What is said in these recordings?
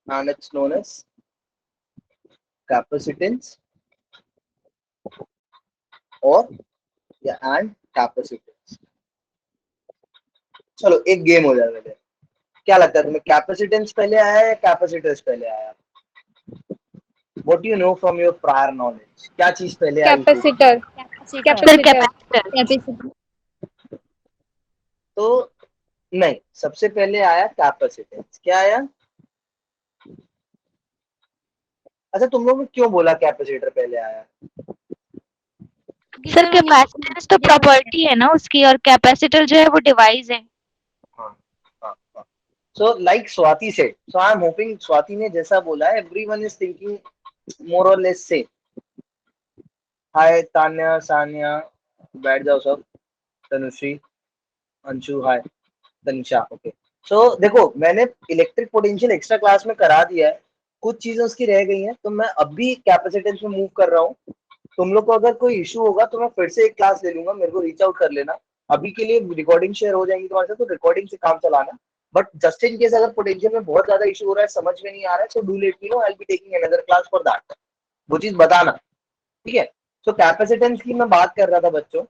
and it's known as capacitance or yeah and capacitance. चलो एक game हो जाएगा। क्या लगता है तुम्हें, कैपेसिटेंस पहले आया या कैपेसिटर्स पहले आया? What do you know from your prior knowledge? क्या चीज पहले आई होगी? Capacitor. Sir capacitor. Capacitor. Capacitor. तो नहीं, सबसे पहले आया कैपेसिटेंस। क्या आया? अच्छा, तुम लोगों ने क्यों बोला कैपेसिटर पहले आया? सर कैपेसिटेंस तो प्रॉपर्टी है ना उसकी, और कैपेसिटर जो है वो डिवाइस है। हाँ हाँ हाँ। So like Swati said, so I am hoping Swati ने जैसा बोला है, everyone is thinking more or less same. हाय तान्या, सान्या, बैठ जाओ सब। तनुश्री, अंशु, हाय, तनिषा, ओके। सो देखो, मैंने इलेक्ट्रिक पोटेंशियल एक्स्ट्रा क्लास में करा दिया है, कुछ चीजें उसकी रह गई हैं, तो मैं अभी कैपेसिटेंस में मूव कर रहा हूँ। तुम लोग को अगर कोई इशू होगा तो मैं फिर से एक क्लास ले लूंगा, मेरे को रीच आउट कर लेना। अभी के लिए रिकॉर्डिंग शेयर हो जाएंगी तुम्हारे साथ, तो रिकॉर्डिंग से काम चलाना। बट जस्ट इन केस अगर पोटेंशियल में बहुत ज्यादा इशू हो रहा है, समझ में नहीं आ रहा है, so do let me know, I will be taking another class for that. वो चीज बताना, ठीक है? सो कैपेसिटेंस की मैं बात कर रहा था बच्चों,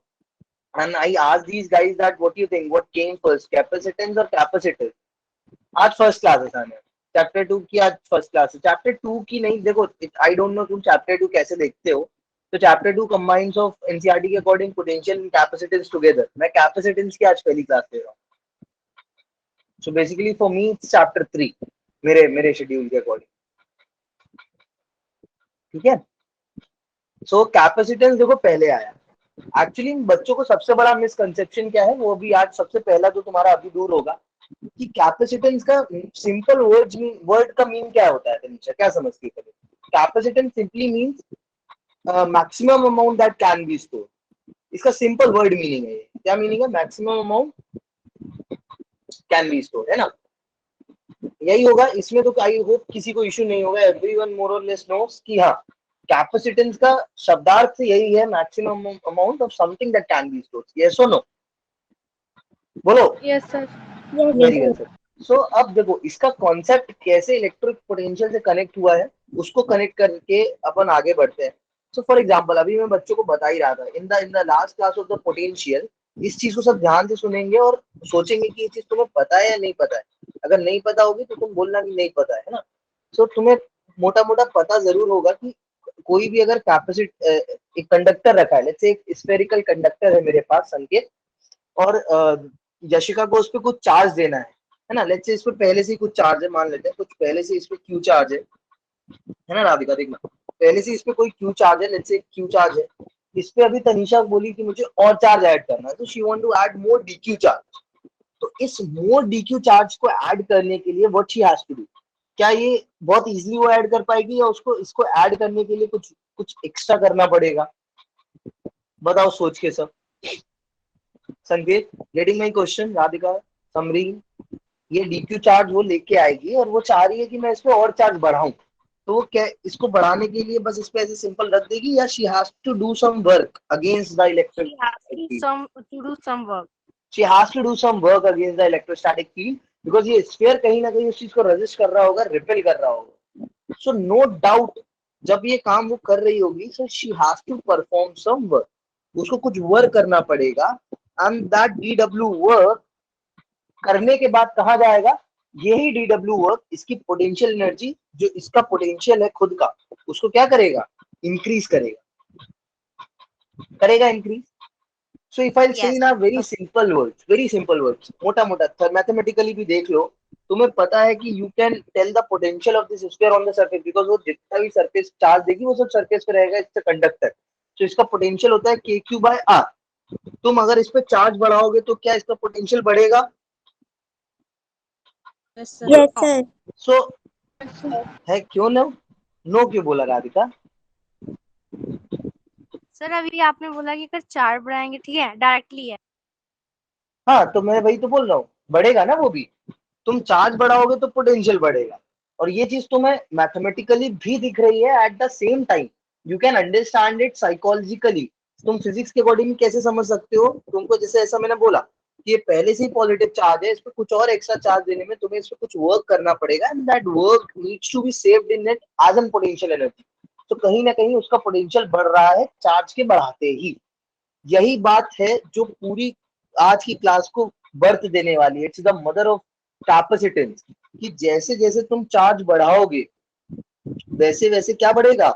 and I asked these guys that what do you think, what came first, capacitance or capacitor? आज फर्स्ट क्लास है सामने, चैप्टर 2 की आज फर्स्ट क्लास है। चैप्टर 2 की नहीं, देखो आई डोंट नो तुम चैप्टर 2 कैसे देखते हो। तो चैप्टर 2 कंबाइंस ऑफ एनसीईआरटी के according potential and capacitance together. मैं कैपेसिटेंस की आज पहली क्लास ले रहा हूँ। So basically for me it's chapter 3 मेरे शेड्यूल के अकॉर्डिंग, ठीक है? सो कैपेसिटेंस देखो पहले आया। एक्चुअली बच्चों को सबसे बड़ा मिसकंसेप्शन क्या है, वो भी आज सबसे पहला जो तुम्हारा अभी दूर होगा, कि कैपेसिटेंस का सिंपल वर्ड का मीन क्या होता है? तनिषा क्या समझती है? Capacitance simply means maximum amount that can B store. इसका सिंपल वर्ड मीनिंग है। क्या मीनिंग है? Maximum amount can be store, है ना? यही होगा इसमें। तो आई होप किसी को इश्यू नहीं होगा, एवरीवन मोर और लेस नोस कि हाँ, कैपेसिटेंस का शब्दार्थ यही है, maximum amount of something that can be stored. Yes और नो? बोलो। Yes sir. Very well sir. So अब देखो इसका कॉन्सेप्ट कैसे इलेक्ट्रिक पोटेंशियल से कनेक्ट हुआ है, उसको कनेक्ट करके अपन आगे बढ़ते हैं। सो फॉर एग्जांपल, अभी मैं बच्चों को बता ही रहा था, in the last class of the potential, इस चीज को सब ध्यान से सुनेंगे और सोचेंगे कि ये चीज तुम्हें पता है या नहीं पता है। अगर नहीं पता होगी तो तुम बोलना कि नहीं पता है ना? सो तुम्हें मोटा मोटा पता जरूर होगा कि कोई भी अगर एक कंडक्टर रखा है, लेट्स से एक स्फेरिकल कंडक्टर है मेरे पास, संकेत, और यशिका को उस पर कुछ चार्ज देना है ना? लेट्स से इस पर पहले से ही कुछ चार्ज है, मान लेते हैं कुछ पहले से इस पर क्यू चार्ज है ना राधिका? देखना, पहले से इस पे कोई क्यू चार्ज है, लेट्स से क्यू चार्ज है। इस पे अभी तनीषा बोली कि मुझे और चार्ज ऐड करना है, तो she want to add more DQ charge. तो इस मोर डीक्यू चार्ज को ऐड करने के लिए what she has to do, क्या ये बहुत इजीली वो ऐड कर पाएगी, या उसको इसको ऐड करने के लिए कुछ कुछ एक्स्ट्रा करना पड़ेगा? बताओ सोच के सब। संकेत, getting my question? Radhika, summary, ये डीक्यू चार्ज वो लेके आएगी और वो चाह रही है कि मैं इसको और चार्ज बढ़ाऊं, तो वो क्या इसको बढ़ाने के लिए बस इस पे ऐसे सिंपल रख देगी, या she has to do some work against the electric field? She has to do some work against the electrostatic field, because ये स्फीयर कहीं ना कहीं उस चीज को रेजिस्ट कर रहा होगा, रिपेल कर रहा होगा। सो नो डाउट, जब ये काम वो कर रही होगी, so she has to perform some work, उसको कुछ वर्क करना पड़ेगा। एंड दैट डीडब्ल्यू वर्क करने के बाद कहा जाएगा, यही डीडब्ल्यू वर्क इसकी पोटेंशियल एनर्जी, जो इसका पोटेंशियल है खुद का, उसको क्या करेगा? इंक्रीज करेगा, करेगा इंक्रीज। सो इफ आई से इन वेरी सिंपल वर्ड्स, मोटा मोटा मैथमेटिकली भी देख लो, तुम्हें पता है कि you can tell the potential of this sphere on the surface, because वो जितना भी सरफेस चार्ज देगी वो सब सरफेस पे रहेगा, इट्स अ कंडक्टर। तो इसका पोटेंशियल होता है के क्यू बाय आर। तुम अगर इस पे चार्ज बढ़ाओगे तो क्या इसका पोटेंशियल बढ़ेगा? Yes sir. सो है क्यों नो? नो क्यों बोला राधिका? सर अभी आपने बोला कि अगर 4 बढ़ाएंगे, ठीक है, डायरेक्टली है। हाँ, तो मैं वही तो बोल रहा हूँ, बढ़ेगा ना वो भी। तुम चार्ज बढ़ाओगे तो पोटेंशियल बढ़ेगा, और ये चीज तुम्हें मैथमेटिकली भी दिख रही है at the same time. You can understand it psychologically. तुम फिजिक्स के अकॉर्डिंग कैसे समझ सकते हो? तुमको जैसे ऐसा मैंने बोला ये पहले से ही पॉजिटिव चार्ज है, इस पे कुछ और एक्स्ट्रा चार्ज देने में तुम्हें इस पे कुछ वर्क करना पड़ेगा, and that work needs to be saved in it as an potential energy. तो कहीं ना कहीं उसका पोटेंशियल बढ़ रहा है चार्ज के बढ़ाते ही। यही बात है जो पूरी आज की क्लास को बर्थ देने वाली है। It's the mother of capacitance, कि जैसे जैसे तुम चार्ज बढ़ाओगे वैसे वैसे क्या बढ़ेगा,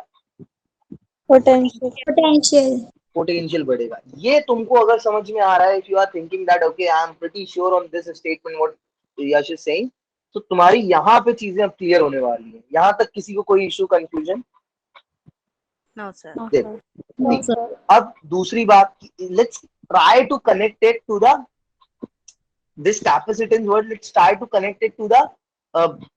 पोटेंशियल। पोटेंशियल बढ़ेगा। ये तुमको अगर समझ में आ रहा है, if you are thinking that okay I am pretty sure on this statement what Yash is saying, तो तुम्हारी यहाँ पे चीजें अब क्लियर होने वाली है। यहाँ तक किसी को कोई इशू कंफ्यूजन? No sir. देखो अब दूसरी बात, let's try to connect it to the this capacitance word, let's try to connect it to the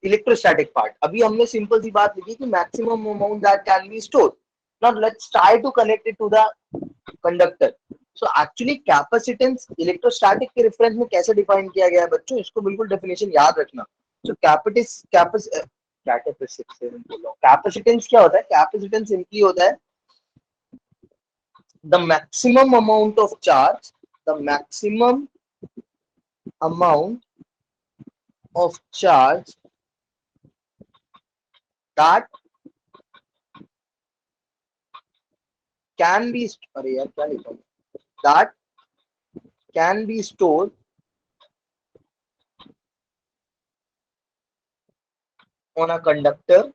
electrostatic part. अभी हमने सिंपल सी बात लिखी कि maximum amount that can be stored. Now let's try to connect it to the conductor. So actually capacitance electrostatic के reference में कैसे define किया गया है बच्चों, इसको बिल्कुल डेफिनेशन याद रखना। So कैपेसिटेंस क्या होता है? कैपेसिटेंस सिंपली होता है the maximum amount of charge, the maximum amount of charge that can be, अरे यार क्या लिखा है, that can be stored on a conductor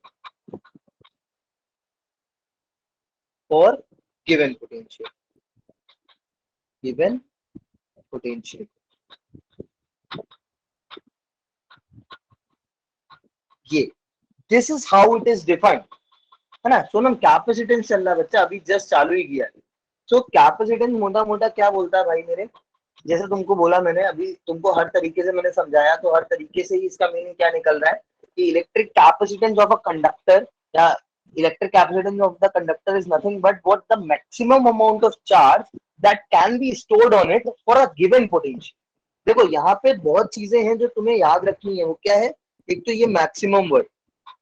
for given potential. Given potential. ये this is how it is defined, है ना। Sonam capacitance चल रहा है बच्चा, अभी जस्ट चालू ही किया है। सो कैपेसिटेंस मोटा मोटा क्या बोलता है भाई मेरे, जैसे तुमको बोला मैंने, अभी तुमको हर तरीके से मैंने समझाया, तो हर तरीके से ही इसका मीनिंग क्या निकल रहा है कि electric capacitance of a conductor या electric capacitance of the conductor is nothing but what the maximum amount of charge that can be stored on it for a given potential. देखो यहाँ पे बहुत चीजें हैं जो तुम्हें याद रखनी है। वो क्या है? एक तो ये मैक्सिमम वर्ड,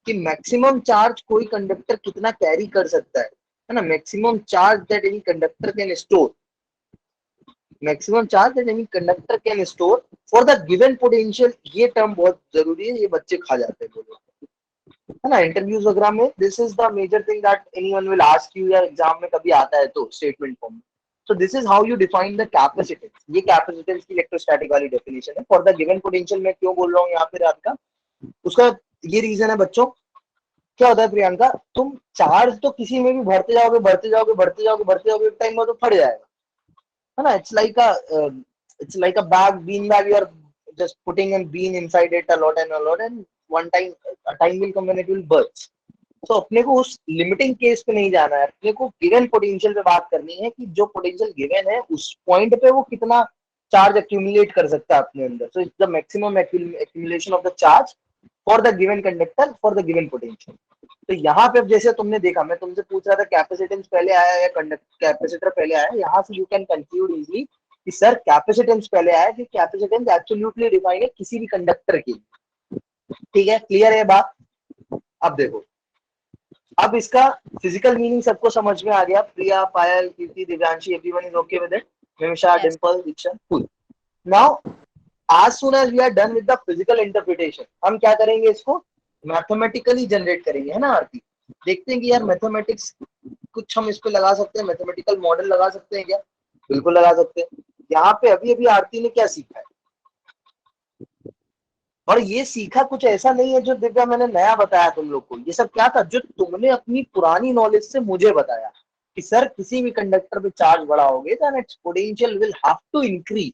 कि मैक्सिमम चार्ज कोई कंडक्टर कितना कैरी कर सकता है ना। Maximum charge that any conductor can store, maximum charge that any conductor can store for the given potential. ये टर्म बहुत जरूरी है, ये बच्चे खा जाते हैं बोलो, है ना, इंटरव्यूज वगैरह में। This is the major thing that anyone will ask you, या एग्जाम में कभी आता है तो स्टेटमेंट फॉर्म में। So this is how you define the capacitance. ये कैपेसिटेंस की इलेक्ट्रोस्टैटिक वाली डेफिनेशन है फॉर द गिवन पोटेंशियल। मैं क्यों बोल रहा हूँ यहाँ पे रात का, उसका ये रीजन है बच्चों। क्या होता है प्रियंका, तुम चार्ज तो किसी में भी भरते जाओगे भरते जाओगे भरते जाओगे भरते जाओगे, एक टाइम में तो फट जाएगा, है ना। It's like a bag, bean bag. You are just putting a bean inside it a lot, and one time a time will come when it will burst. तो अपने को उस लिमिटिंग केस पे नहीं जाना है, अपने को गिवन पोटेंशियल पे बात करनी है कि जो पोटेंशियल गिवन है उस पॉइंट पे वो कितना चार्ज एक्यूमुलेट कर सकता है अपने अंदर। So it's the maximum accumulation of the charge for the given conductor for the given potential. तो यहाँ पे जैसे तुमने देखा, मैं तुमसे पूछ रहा था कैपेसिटेंस पहले आया या कैपेसिटर पहले आया, यहाँ से यू कैन कंक्लूड इजीली कि सर कैपेसिटेंस पहले आया, कि कैपेसिटेंस एब्सोल्युटली डिफाइन है किसी भी कंडक्टर की। ठीक है, क्लियर है बात? अब देखो, अब इसका फिजिकल मीनिंग सबको समझ में आ गया। Priya, Payal, Kirti, Divyanshi, everyone is okay with it? Nimisha, Dimple, Diksha, cool. Now as soon as we are done with the physical interpretation, हम क्या करेंगे, इसको मैथमेटिकली जनरेट करेंगे, है ना आरती। देखते हैं कि यार मैथमेटिक्स कुछ हम इस पे लगा सकते हैं, मैथमेटिकल मॉडल लगा सकते हैं क्या? बिल्कुल लगा सकते हैं। यहाँ पे अभी अभी आरती ने क्या सीखा है, और ये सीखा कुछ ऐसा नहीं है जो दिव्या मैंने नया बताया तुम लोग को। ये सब क्या था, जो तुमने अपनी पुरानी नॉलेज से मुझे बताया कि सर किसी भी कंडक्टर पे चार्ज बढ़ाओगे तो its potential will have to increase,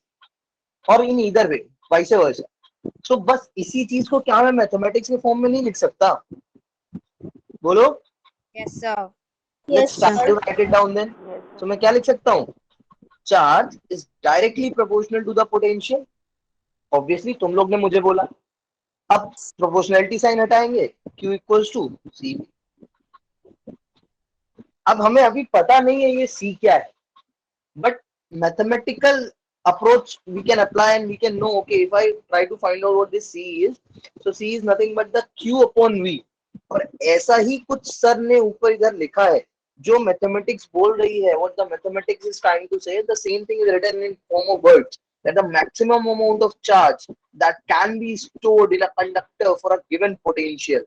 और in either way vice versa. सो बस इसी चीज को क्या मैं मैथमेटिक्स के फॉर्म में नहीं लिख सकता? बोलो। Yes sir. Let's try to write it down then. So मैं क्या लिख सकता हूँ? Charge is directly proportional to the potential. Obviously तुम लोग ने मुझे बोला। अब प्रोपोर्शनलिटी साइन हटाएंगे, Q इक्वल्स टू C। अब हमें अभी पता नहीं है ये C क्या है, but mathematical approach we can apply and we can know, okay, if I try to find out what this C is, so C is nothing but the Q upon V। और ऐसा ही कुछ sir ने ऊपर इधर लिखा है जो mathematics बोल रही है, what the mathematics is trying to say, the same thing is written in form of words। that the maximum amount of charge that can be stored in a conductor for a given potential.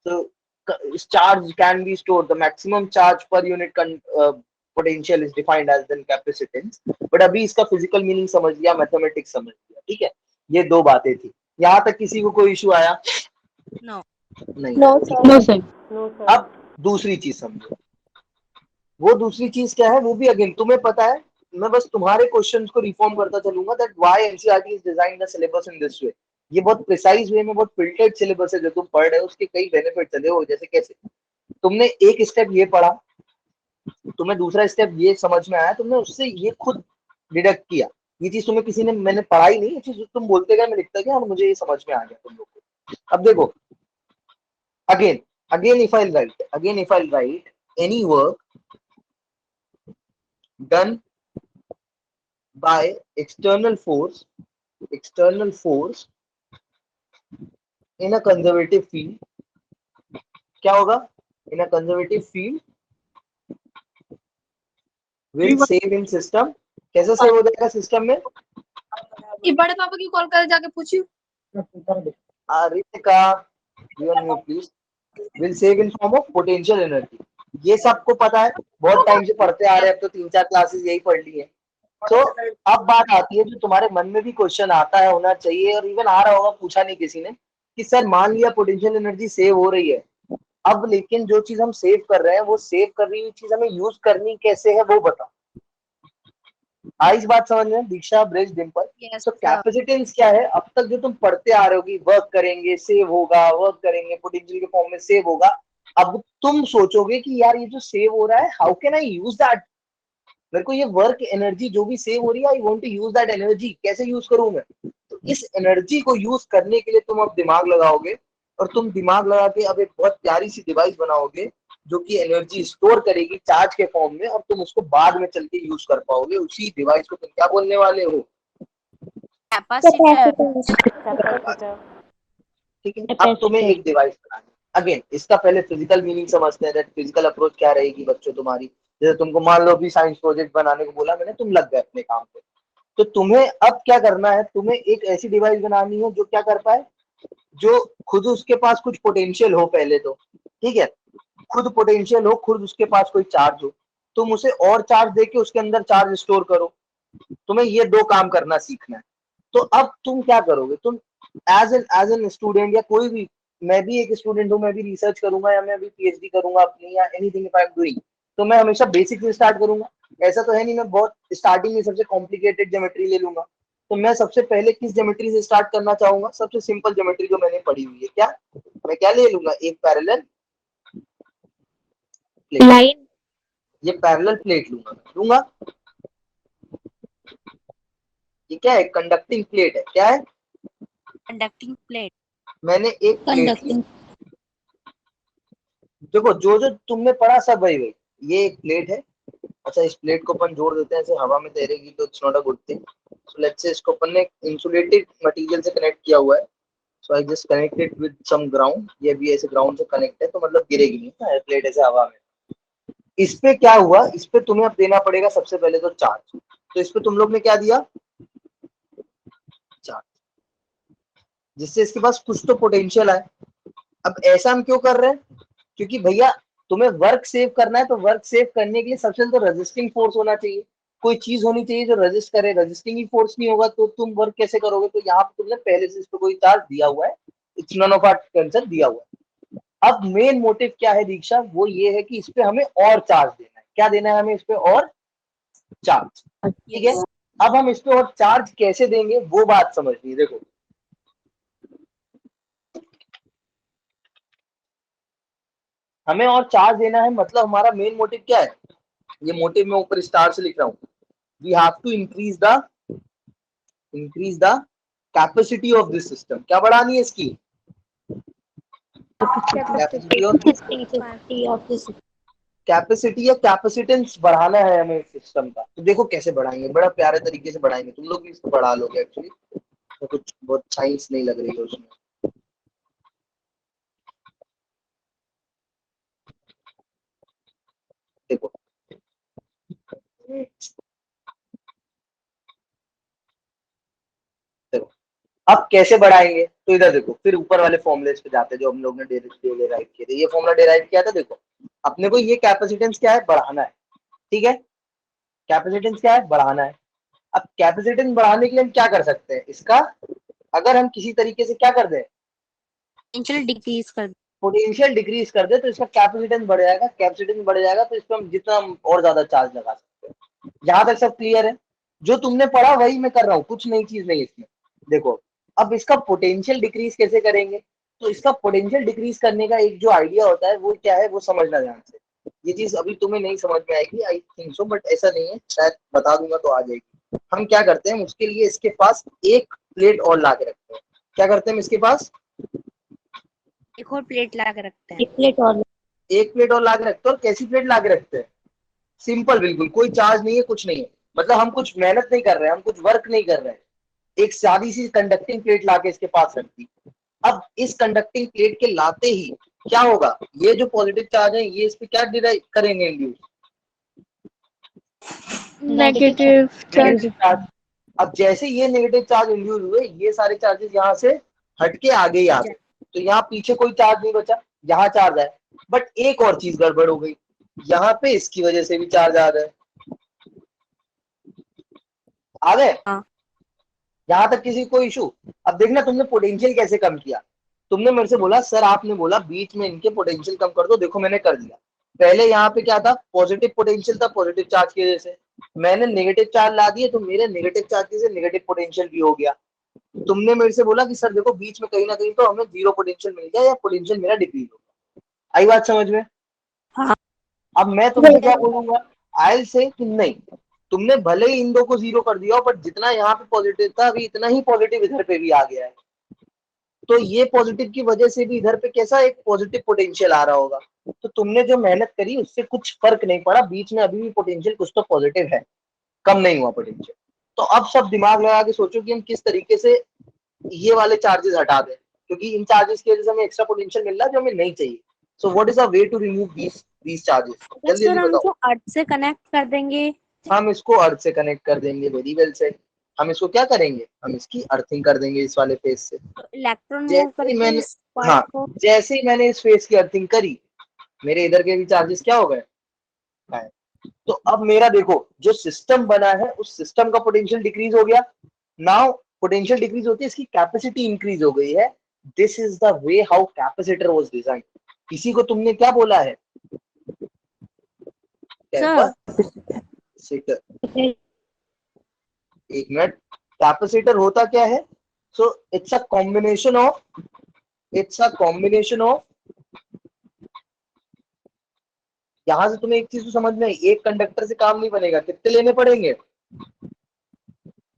So charge can be stored. The maximum charge per unit potential is defined as then capacitance. But अभी इसका physical meaning समझ लिया, mathematics समझ लिया, ठीक है? ये दो बातें थी. यहाँ तक किसी को कोई इशू आया? No. नहीं. No, sir. No, sir. No, sir. अब दूसरी चीज समझो. वो दूसरी चीज क्या है? वो भी अगेन तुम्हें पता है. मैं बस तुम्हारे क्वेश्चंस को रिफॉर्म करता चलूंगा that why NCERT is design the syllabus in this way. ये बहुत प्रिसाइज वे में बहुत फिल्टर्ड सिलेबस है जो तुम पढ़ रहे हो. उसके कई बेनिफिट्स है. देखो जैसे कैसे तुमने एक स्टेप ये पढ़ा, तुम्हें दूसरा स्टेप ये समझ में आया, तुमने उससे ये खुद डिडक्ट किया. ये चीज तुम्हें किसी ने मैंने पढ़ाई नहीं, ये चीज तुम बोलते गए, मैं लिखता गया और मुझे ये समझ में आ गया तुम लोग को. अब देखो again if I'll write any work done by external force in a conservative field, क्या होगा? in a conservative field will save in system. कैसे सेव हो जाएगा सिस्टम में? ये बड़े पापा की कॉल कर जाके पूछियो. Ritika, you on mute please. will save in form of potential energy. ये सबको पता है, बहुत टाइम से पढ़ते आ रहे हैं. अब तो 3-4 क्लासेस यही पढ़ ली है. तो अब बात आती है जो तुम्हारे मन में भी क्वेश्चन आता है, होना चाहिए और इवन आ रहा होगा, पूछा नहीं किसी ने, कि सर मान लिया पोटेंशियल एनर्जी सेव हो रही है, अब लेकिन जो चीज हम सेव कर रहे हैं वो सेव कर रही हुई चीज हमें यूज करनी कैसे है वो बताओ. आई इस बात समझ में? दीक्षा, ब्रिज, डिम्पल. Yes, तो sir. कैपेसिटेंस क्या है? अब तक जो तुम पढ़ते आ रहे हो कि वर्क करेंगे सेव होगा, वर्क करेंगे पोटेंशियल के फॉर्म में सेव होगा. अब तुम सोचोगे कि यार ये जो सेव हो रहा है, how can I use that? मेरे को ये वर्क एनर्जी जो भी सेव हो रही है, I want to use that energy. कैसे यूज करूं मैं? तो इस एनर्जी को यूज करने के लिए तुम अब दिमाग लगाओगे, और तुम दिमाग लगा के अब एक बहुत प्यारी सी डिवाइस बनाओगे जो कि एनर्जी स्टोर करेगी चार्ज के फॉर्म में, और तुम उसको बाद में चल के यूज कर पाओगे. उसी डिवाइस को तुम क्या बोलने वाले हो? Capacitor. Capacitor. ठीक है. अब तुम्हें एक डिवाइस बनानी. अगेन इसका पहले फिजिकल मीनिंग समझते हैं. दैट फिजिकल अप्रोच क्या रहेगी बच्चों तुम्हारी. जैसे तुमको मान लो भी साइंस प्रोजेक्ट बनाने को बोला मैंने, तुम लग गए अपने काम पे. तो तुम्हें अब क्या करना है? तुम्हें एक ऐसी डिवाइस बनानी है जो क्या कर पाए, जो खुद उसके पास कुछ पोटेंशियल हो पहले तो. ठीक है. खुद पोटेंशियल हो, खुद उसके पास कोई चार्ज हो, तुम उसे और चार्ज देके उसके अंदर चार्ज स्टोर करो. तुम्हें ये दो काम करना सीखना है. तो अब तुम क्या करोगे? तुम एज एन स्टूडेंट या कोई भी, मैं भी एक स्टूडेंट हूँ, मैं भी रिसर्च करूंगा या मैं भी पीएचडी करूंगा अपनी, या anything if I am doing, तो मैं हमेशा बेसिक से स्टार्ट करूंगा. ऐसा तो है नहीं मैं बहुत स्टार्टिंग में सबसे कॉम्प्लिकेटेड ज्योमेट्री ले लूंगा. तो मैं सबसे पहले किस ज्योमेट्री से स्टार्ट करना चाहूंगा? सबसे सिंपल ज्योमेट्री जो मैंने पढ़ी हुई है. क्या मैं क्या ले लूंगा? एक पैरेलल प्लेट. Line. ये पैरेलल प्लेट लूंगा. ये क्या है? कंडक्टिंग प्लेट है. क्या है? Conducting plate. मैंने एक प्लेट ली. देखो जो जो तुमने पढ़ा सब वही वही. ये एक प्लेट है. अच्छा इस प्लेट को अपन जोड़ देते हैं, ऐसे हवा में तैरेगी तो it's not a good thing. So let's say इसको अपन ने इंसुलेटेड मटेरियल से कनेक्ट किया हुआ है. So I just connected with some ground. ये भी ऐसे ग्राउंड से कनेक्ट है तो मतलब गिरेगी नहीं ना प्लेट ऐसे हवा में. इस पे क्या हुआ? इस पे तुम्हें अब देना पड़ेगा सबसे पहले तो चार्ज. तो इस पे तुम लोग ने क्या दिया? चार्ज. जिससे इसके पास कुछ तो पोटेंशियल है. अब ऐसा हम क्यों कर रहे हैं? क्योंकि भैया तुम्हें वर्क सेव करना है, तो वर्क सेव करने के लिए सबसे पहले तो रेजिस्टिंग फोर्स होना चाहिए. कोई चीज होनी चाहिए जो रेजिस्ट करे. रेजिस्टिंग ही फोर्स नहीं होगा तो तुम वर्क कैसे करोगे? तो यहाँ पे तुमने पहले से इस पे कोई चार्ज दिया हुआ है. It's none of our concern, दिया हुआ है. अब मेन मोटिव क्या है दीक्षा? वो ये है कि इस पे हमें और चार्ज देना है. क्या देना है हमें इस पे? और चार्ज. ठीक है. अब हम इस पे और चार्ज कैसे देंगे वो बात समझनी. देखो हमें और चार्ज देना है, मतलब हमारा मेन मोटिव क्या है? ये मोटिव मैं ऊपर स्टार से लिख रहा हूँ. We have to increase the capacity of this system. क्या बढ़ानी है इसकी? कैपेसिटी या कैपेसिटेंस बढ़ाना है हमें सिस्टम का. तो देखो कैसे बढ़ाएंगे, बड़ा प्यारे तरीके से बढ़ाएंगे. तुम लोग भी इसको बढ़ा लोगे एक्चुअली. तो कुछ बहुत साइंस नहीं लग रही है उसमें. देखो अब कैसे बढ़ाएंगे, तो इधर देखो, फिर ऊपर वाले फॉर्मुलेस पे जाते हैं जो हम लोग ने डेराइव किए थे। ये फॉर्मूला डेराइव किया था, देखो अपने को ये कैपेसिटेंस क्या है, बढ़ाना है, ठीक है। कैपेसिटेंस क्या है, बढ़ाना है। अब कैपेसिटेंस बढ़ाने के लिए हम क्या कर सकते हैं, इसका अगर हम किसी तरीके से क्या कर दें, पोटेंशियल डिक्रीज कर पोटेंशियल डिक्रीज कर दे, तो इसका कैपेसिटेंस बढ़ जाएगा। कैपेसिटेंस बढ़ जाएगा तो इस पर हम जितना हम और ज्यादा चार्ज लगा सकते हैं। यहाँ तक सब क्लियर है? जो तुमने पढ़ा वही मैं कर रहा हूँ, कुछ नई चीज नहीं इसमें। देखो अब इसका पोटेंशियल डिक्रीज कैसे करेंगे, तो इसका पोटेंशियल डिक्रीज करने का एक जो आइडिया होता है वो क्या है, वो समझना ध्यान से। ये चीज अभी तुम्हें नहीं समझ में आएगी आई थिंक सो, बट ऐसा नहीं है, शायद बता दूंगा तो आ जाएगी। हम क्या करते हैं, उसके लिए इसके पास एक प्लेट और ला के रखते हैं। क्या करते हैं हम इसके पास, एक और प्लेट ला के रखते हैं। एक प्लेट और एक प्लेट और ला के रखते हैं। और कैसी प्लेट ला के रखते हैं, सिंपल, बिल्कुल कोई चार्ज नहीं है, कुछ नहीं है, मतलब हम कुछ मेहनत नहीं कर रहे हैं, हम कुछ वर्क नहीं कर रहे हैं। एक सादी सी कंडक्टिंग प्लेट लाके इसके पास रख दी। अब इस कंडक्टिंग प्लेट के लाते ही क्या होगा, ये जो पॉजिटिव चार्ज है ये इस पे क्या डिराइव करेंगे, इंड्यूस नेगेटिव चार्ज। चार्ज। अब जैसे ये नेगेटिव चार्ज इंड्यूस हुए, ये सारे चार्जेस यहाँ से हटके आगे ही आ गए, तो यहाँ पीछे कोई चार्ज नहीं बचा, यहाँ चार्ज है। बट एक और चीज गड़बड़ हो गई, यहाँ पे इसकी वजह से भी चार्ज आ गए, आ गए। हाँ। यहाँ तक किसी को इशू? अब देखना तुमने पोटेंशियल कैसे कम किया। तुमने मेरे से बोला सर, आपने बोला बीच में इनके पोटेंशियल कम कर दो, देखो मैंने कर दिया। पहले यहाँ पे क्या था, पॉजिटिव पोटेंशियल था, पॉजिटिव चार्ज की वजह से मैंने नेगेटिव चार्ज ला दिए, तो मेरे नेगेटिव चार्ज से नेगेटिव पोटेंशियल भी हो गया। तुमने मेरे से बोला कि सर देखो बीच में कहीं ना कहीं तो हमें जीरो पोटेंशियल मिल गया या पोटेंशियल मेरा डिक्रीज हो गया। आई बात समझ में? हाँ। अब मैं तुमसे क्या बोलूंगा, आई से कि नहीं, तुमने भले ही इन दो को जीरो कर दिया, बट जितना यहाँ पे पॉजिटिव था अभी इतना ही पॉजिटिव इधर पे भी आ गया है। तो ये पॉजिटिव की वजह से भी इधर पे कैसा एक पॉजिटिव पोटेंशियल आ रहा होगा। तो तुमने जो मेहनत करी उससे कुछ फर्क नहीं पड़ा, बीच में अभी भी पोटेंशियल कुछ तो पॉजिटिव है, कम नहीं हुआ पोटेंशियल। तो अब सब दिमाग लगा के सोचो कि हम किस तरीके से ये वाले चार्जेस हटा दें, क्योंकि इन चार्जेस की वजह से हमें एक्स्ट्रा पोटेंशियल मिल रहा है जो हमें नहीं चाहिए। So what is a way to remove these charges, जल्दी सर जल्दी हम बताओ। इसको अर्थ से कनेक्ट कर देंगे। हम इसको अर्थ से कनेक्ट कर देंगे, वेरी वेल सेड। हम इसको क्या करेंगे, हम इसकी अर्थिंग कर देंगे इस वाले फेस से। इलेक्ट्रॉन मूव जैसे ही करके मैंने, इस पार्ट हाँ, को। जैसे ही मैंने इस फेस की अर्थिंग करी, मेरे इधर के भी चार्जेस क्या हो गए, गायब। तो अब मेरा देखो जो सिस्टम बना है उस सिस्टम का पोटेंशियल डिक्रीज हो गया। नाउ पोटेंशियल डिक्रीज होती है, इसकी कैपेसिटी इंक्रीज हो गई है। This is the way how capacitor was design. किसी को तुमने क्या बोला है, सर कैपेसिटर, एक मिनट, कैपेसिटर होता क्या है, so it's a combination of, it's a combination of, यहां से तुम्हें एक चीज तो समझ में आई, एक कंडक्टर से काम नहीं बनेगा, कितने लेने पड़ेंगे,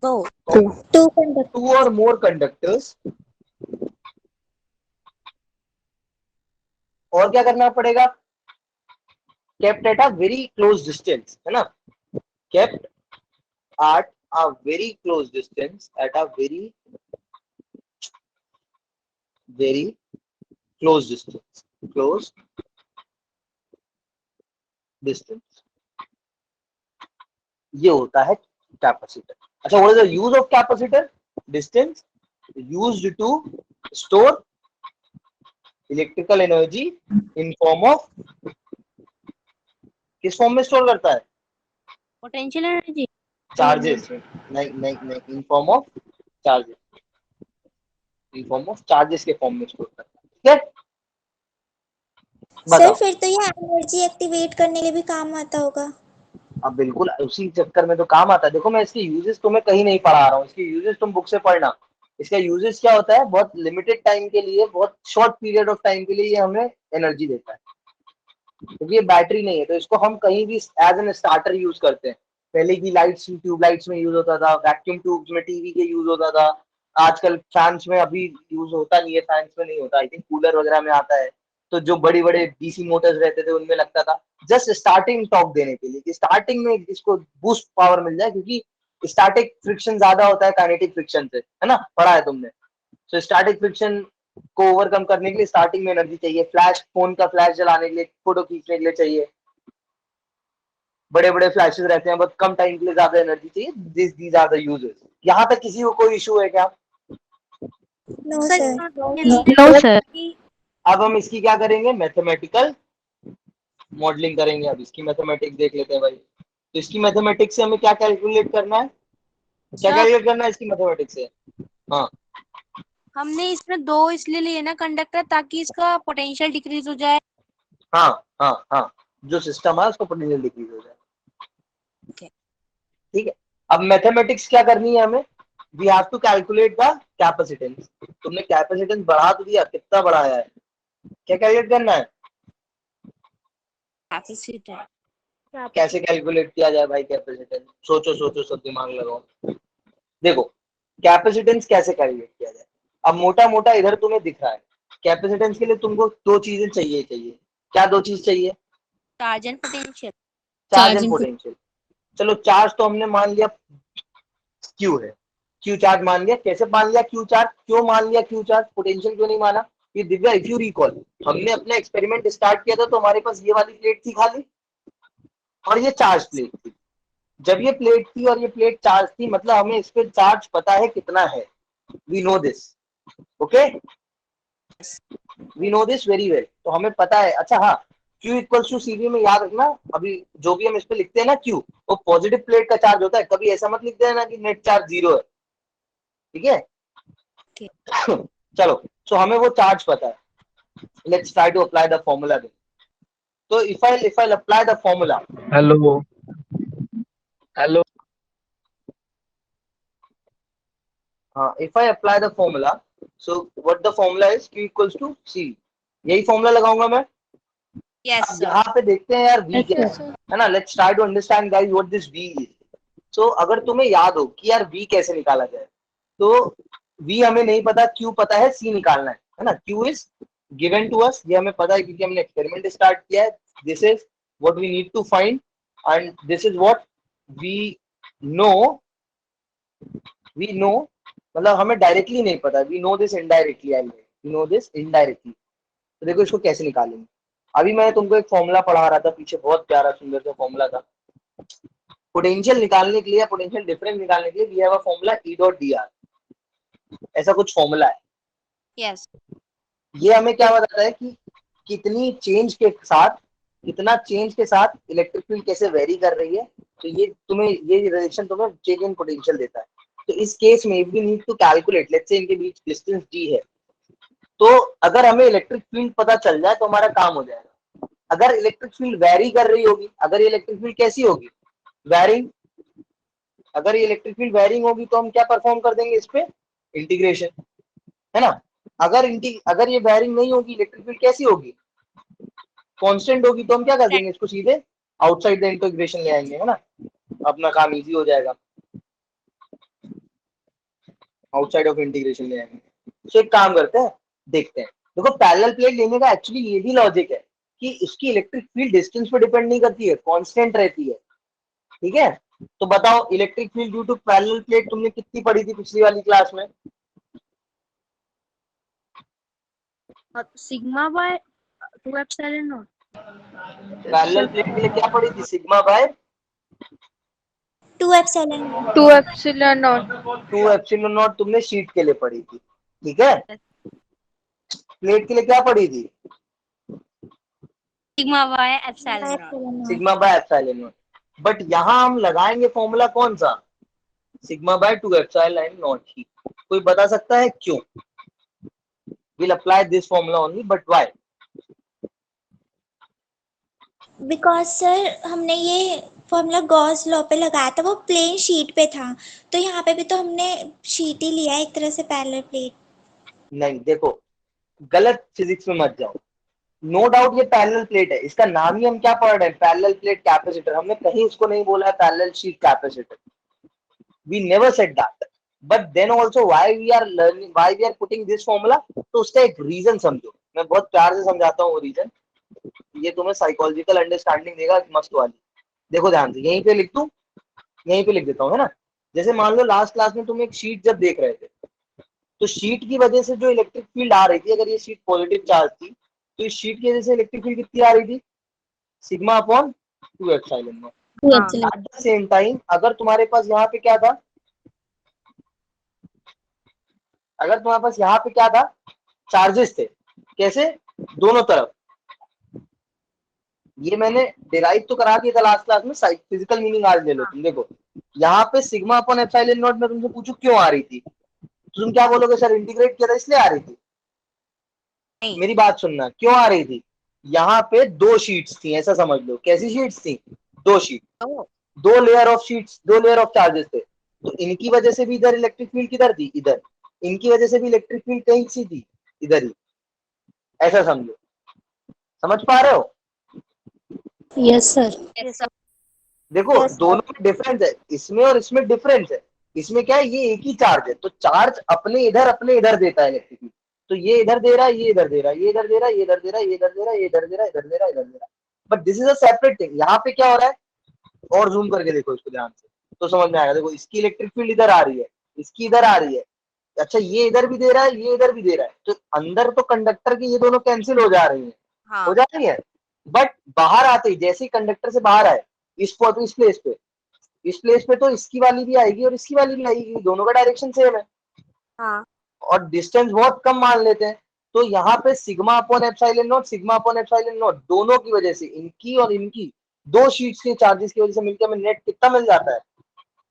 तो टू और मोर कंडक्टर्स। और क्या करना पड़ेगा, kept at a very close distance, है ना, kept at a very close distance, at a very close distance, close distance, ये होता है कैपेसिटर। अच्छा, what is the use of capacitor, distance used to store electrical energy in form of, किस फॉर्म में store करता है, पोटेंशियल एनर्जी। चार्जेस, नहीं नहीं नहीं, in form of charges, in form of charges के फॉर्म में स्टोर करता है, ठीक है। सर बताओ। फिर तो ये एनर्जी एक्टिवेट करने के लिए भी काम आता होगा। अब बिल्कुल उसी चक्कर में तो काम आता है। देखो मैं इसके यूजेस तुम्हें कहीं नहीं पढ़ा रहा हूँ, इसके यूजेस तुम बुक से पढ़ना। इसका यूजेस क्या होता है, बहुत लिमिटेड टाइम के लिए, बहुत शॉर्ट पीरियड ऑफ टाइम के लिए ये हमें एनर्जी देता है, क्योंकि ये बैटरी नहीं है, तो इसको हम कहीं भी एज एन स्टार्टर यूज करते हैं। पहले की लाइट्स, ट्यूबलाइट्स में यूज होता था, वैक्यूम ट्यूब्स में टीवी के यूज होता था, आजकल फैंस में अभी यूज होता नहीं है, फैंस में नहीं होता, आई थिंक कूलर वगैरह में आता है। तो जो बड़ी बड़े डीसी मोटर्स रहते थे उनमें लगता था, जस्ट स्टार्टिंग टॉक देने के लिए कि स्टार्टिंग में इसको बूस्ट पावर मिल जाए, क्योंकि स्टैटिक फ्रिक्शन ज्यादा होता है काइनेटिक फ्रिक्शन से, है ना, पढ़ा है तुमने। तो स्टैटिक फ्रिक्शन को ओवरकम करने के लिए स्टार्टिंग में एनर्जी चाहिए, फ्लैश, फोन का फ्लैश जलाने के लिए, फोटो खींचने के लिए चाहिए, बड़े बड़े फ्लैशेस रहते हैं, बहुत कम टाइम के लिए ज्यादा एनर्जी चाहिए। These are the uses. यहाँ तक किसी को कोई इशू है क्या, no sir sir. No sir. अब हम इसकी क्या करेंगे, मैथमेटिकल मॉडलिंग करेंगे। अब इसकी मैथमेटिक्स देख लेते हैं भाई। तो इसकी मैथमेटिक्स से हमें क्या कैलकुलेट करना है, क्या सर कैलकुलेट करना है इसकी मैथमेटिक्स से? हाँ, हमने इसमें 2 इसलिए लिए ना कंडक्टर, ताकि इसका पोटेंशियल डिक्रीज हो जाए। हाँ, हाँ, हाँ, जो सिस्टम है उसका पोटेंशियल डिक्रीज हो जाए। Okay. ठीक है, अब मैथमेटिक्स क्या करनी है हमें, we have to calculate the capacitance. तुमने कैपेसिटेंस बढ़ा तो दिया, कितना बढ़ाया है, क्या कैलकुलेट करना है, कैपेसिटर कैसे कैलकुलेट किया जाए भाई कैपेसिटेंस? सोचो सोचो, सब दिमाग लगाओ। देखो, कैपेसिटेंस कैसे कैलकुलेट किया जाए। अब मोटा मोटा इधर तुम्हें दिख रहा है, कैपेसिटेंस के लिए तुमको दो चीजें चाहिए। क्या दो चीज चाहिए? Charge and potential. Charge and potential. चलो, चार्ज तो हमने मान लिया क्यू है, क्यू चार्ज मान लिया। कैसे मान लिया क्यू चार्ज, क्यों मान लिया क्यू चार्ज, पोटेंशियल क्यों नहीं माना? ये दिव्या, इफ यू रिकॉल, हमने अपना एक्सपेरिमेंट स्टार्ट किया था तो हमारे पास ये वाली प्लेट थी खाली, और ये चार्ज प्लेट थी। जब ये प्लेट थी और ये प्लेट चार्ज थी, मतलब हमें इस पे चार्ज पता है कितना है, we know this. Okay, we know this very well, तो हमें पता है। अच्छा हाँ, Q इक्वल्स टू CV में याद रखना, अभी जो भी हम इस पे लिखते हैं ना Q, वो पॉजिटिव प्लेट का चार्ज होता है। कभी ऐसा मत लिख देना कि नेट चार्ज 0 है, ठीक है? ठीक। चलो, सो हमें वो चार्ज पता है। Let's try to apply the formula. तो if I apply the formula, hello hello हाँ, if I apply the formula, so what the formula is, Q equals to C। यही फॉर्मूला लगाऊंगा मैं। यस अब सर। यहाँ पे देखते हैं यार V क्या है ना। Let's try to understand guys what this V is. So अगर तुम्हें याद हो कि यार V कैसे निकाला जाए, तो V हमें नहीं पता, Q पता है, C निकालना है ना। Q is given to us, ये हमें पता है क्योंकि हमने एक्सपेरिमेंट स्टार्ट किया है। This is what we need to find, and this is what we know. We know मतलब हमें डायरेक्टली नहीं पता, we know this indirectly. I we know this indirectly. तो देखो इसको कैसे निकालेंगे। अभी मैं तुमको एक फॉर्मूला पढ़ा रहा था पीछे, बहुत प्यारा सुंदर सा फॉर्मूला था। पोटेंशियल निकालने के लिए, पोटेंशियल डिफरेंस निकालने के लिए, we have a formula E dot D R, ऐसा कुछ फॉर्मूला है। यस। ये हमें क्या बताता है कि कितनी चेंज के साथ, कितना चेंज के साथ इलेक्ट्रिक फील्ड कैसे वेरी कर रही है। तो ये तुम्हें, ये रिलेशन तुम्हें चेंज इन पोटेंशियल देता है। तो इस केस में we need to calculate, let's say इनके बीच डिस्टेंस d है, तो अगर हमें इलेक्ट्रिक फील्ड पता चल जाए तो हमारा काम हो जाएगा। अगर इलेक्ट्रिक फील्ड वेरी कर रही होगी, अगर ये इलेक्ट्रिक फील्ड कैसी होगी, वेरिंग, अगर ये इलेक्ट्रिक फील्ड वेरिंग होगी तो हम क्या परफॉर्म कर देंगे इस पे, इंटीग्रेशन, है ना। अगर ये वेरिंग नहीं होगी, इलेक्ट्रिक फील्ड कैसी होगी, कांस्टेंट होगी, तो हम क्या कर देंगे, इसको सीधे आउटसाइड द इंटीग्रेशन ले आएंगे, है ना। अपना काम इजी हो जाएगा, आउटसाइड ऑफ इंटीग्रेशन ले आएंगे। तो एक काम करते हैं, देखते हैं। देखो, पैरेलल प्लेट लेने का एक्चुअली ये भी लॉजिक है कि इसकी इलेक्ट्रिक फील्ड डिस्टेंस पे डिपेंड नहीं करती है, कांस्टेंट रहती है, ठीक है। तो बताओ, electric field due to parallel plate तुमने कितनी पढ़ी थी पिछली वाली क्लास में? Sigma by 2 epsilon naught. Parallel plate के लिए क्या पढ़ी थी, sigma by 2 epsilon naught. 2 epsilon naught. 2 epsilon naught तुमने शीट के लिए पढ़ी थी, ठीक है। प्लेट के लिए क्या पढ़ी थी, sigma by epsilon not. Epsilon not. Sigma by epsilon not. But यहाँ हम लगाएंगे फॉर्मूला कौन सा, सिग्मा बाय 2 एप्सिलॉन नॉट ही। कोई बता सकता है क्यों? we'll apply this formula only, but why? Because sir हमने ये फॉर्मूला गॉस लॉ पे लगाया था, वो प्लेन शीट पे था, तो यहाँ पे भी तो हमने शीट ही लिया है एक तरह से पैरेलल प्लेट। नहीं, देखो, गलत फिजिक्स में मत जाओ। नो डाउट ये पैरेलल प्लेट है, इसका नाम ही हम क्या पढ़ रहे हैं, पैरेलल प्लेट कैपेसिटर। हमने कहीं इसको नहीं बोला है parallel sheet capacitor, we never said that. But then also why we are learning, why we are putting this formula, तो उसका एक रीजन समझो। मैं बहुत प्यार से समझाता हूँ वो रीजन, ये तुम्हें साइकोलॉजिकल अंडरस्टैंडिंग देगा मस्त वाली। देखो ध्यान से, यहीं पे लिख दूं, यहीं पे लिख देता हूँ, है ना। जैसे मान लो लास्ट क्लास में तुम एक शीट जब देख रहे थे, तो शीट की वजह से जो इलेक्ट्रिक फील्ड आ रही थी, अगर ये शीट पॉजिटिव चार्ज थी, तो इस शीट की वजह से इलेक्ट्रिक फील्ड कितनी आ रही थी, sigma upon 2 epsilon not. At the same time अगर तुम्हारे पास यहाँ पे क्या था, अगर तुम्हारे पास यहाँ पे क्या था, चार्जेस थे, कैसे, दोनों तरफ, ये मैंने डिराइव तो करा दिया था लास्ट क्लास में, फिजिकल मीनिंग आज ले लो तुम। देखो यहाँ पे सिग्मा अपॉन एप्सिलॉन नॉट में तुमसे पूछू क्यों आ रही थी, तो तुम क्या बोलोगे, सर इंटीग्रेट किया था इसलिए आ रही थी। नहीं। मेरी बात सुनना, क्यों आ रही थी, यहाँ पे दो शीट्स थी, ऐसा समझ लो। कैसी शीट्स थी, दो शीट, तो दो लेयर ऑफ शीट्स, दो लेयर ऑफ चार्जेस थे, तो इनकी वजह से भी इधर इलेक्ट्रिक फील्ड किधर थी, इधर, इनकी वजह से भी इलेक्ट्रिक फील्ड कहीं सी थी, इधर ही, ऐसा समझो। समझ पा रहे हो, यस सर। ये सब देखो Yes, sir. दोनों में डिफरेंस है, इसमें और इसमें डिफरेंस है। इसमें क्या है, ये एक ही चार्ज है, तो चार्ज अपने इधर देता है इलेक्ट्रिक फील्ड, तो ये इधर दे रहा है, ये इधर दे रहा है, ये इधर दे रहा है, ये इधर दे रहा है, ये इधर दे रहा है, ये इधर दे रहा है, इधर दे रहा है, इधर दे रहा है, but this is a separate thing. यहाँ पे क्या हो रहा है, और जूम करके देखो इसको ध्यान से तो समझ में आएगा। देखो इसकी इलेक्ट्रिक फील्ड इधर आ रही है, इसकी इधर आ रही है, अच्छा ये इधर भी दे रहा है, ये इधर भी दे रहा है, तो अंदर तो कंडक्टर की ये दोनों कैंसिल हो जा रही है, हो हाँ जा रही है, बट बाहर आते ही जैसे ही कंडक्टर से बाहर आए इस प्लेस पे तो इसकी वाली भी आएगी और इसकी वाली भी आएगी, दोनों का डायरेक्शन सेम है, हाँ और डिस्टेंस बहुत कम मान लेते हैं। तो यहाँ पे sigma upon epsilon not, sigma upon epsilon not दोनों की वजह से, इनकी और इनकी दो शीट्स के चार्जेस की वजह से मिलकर हमें नेट कितना मिल जाता है,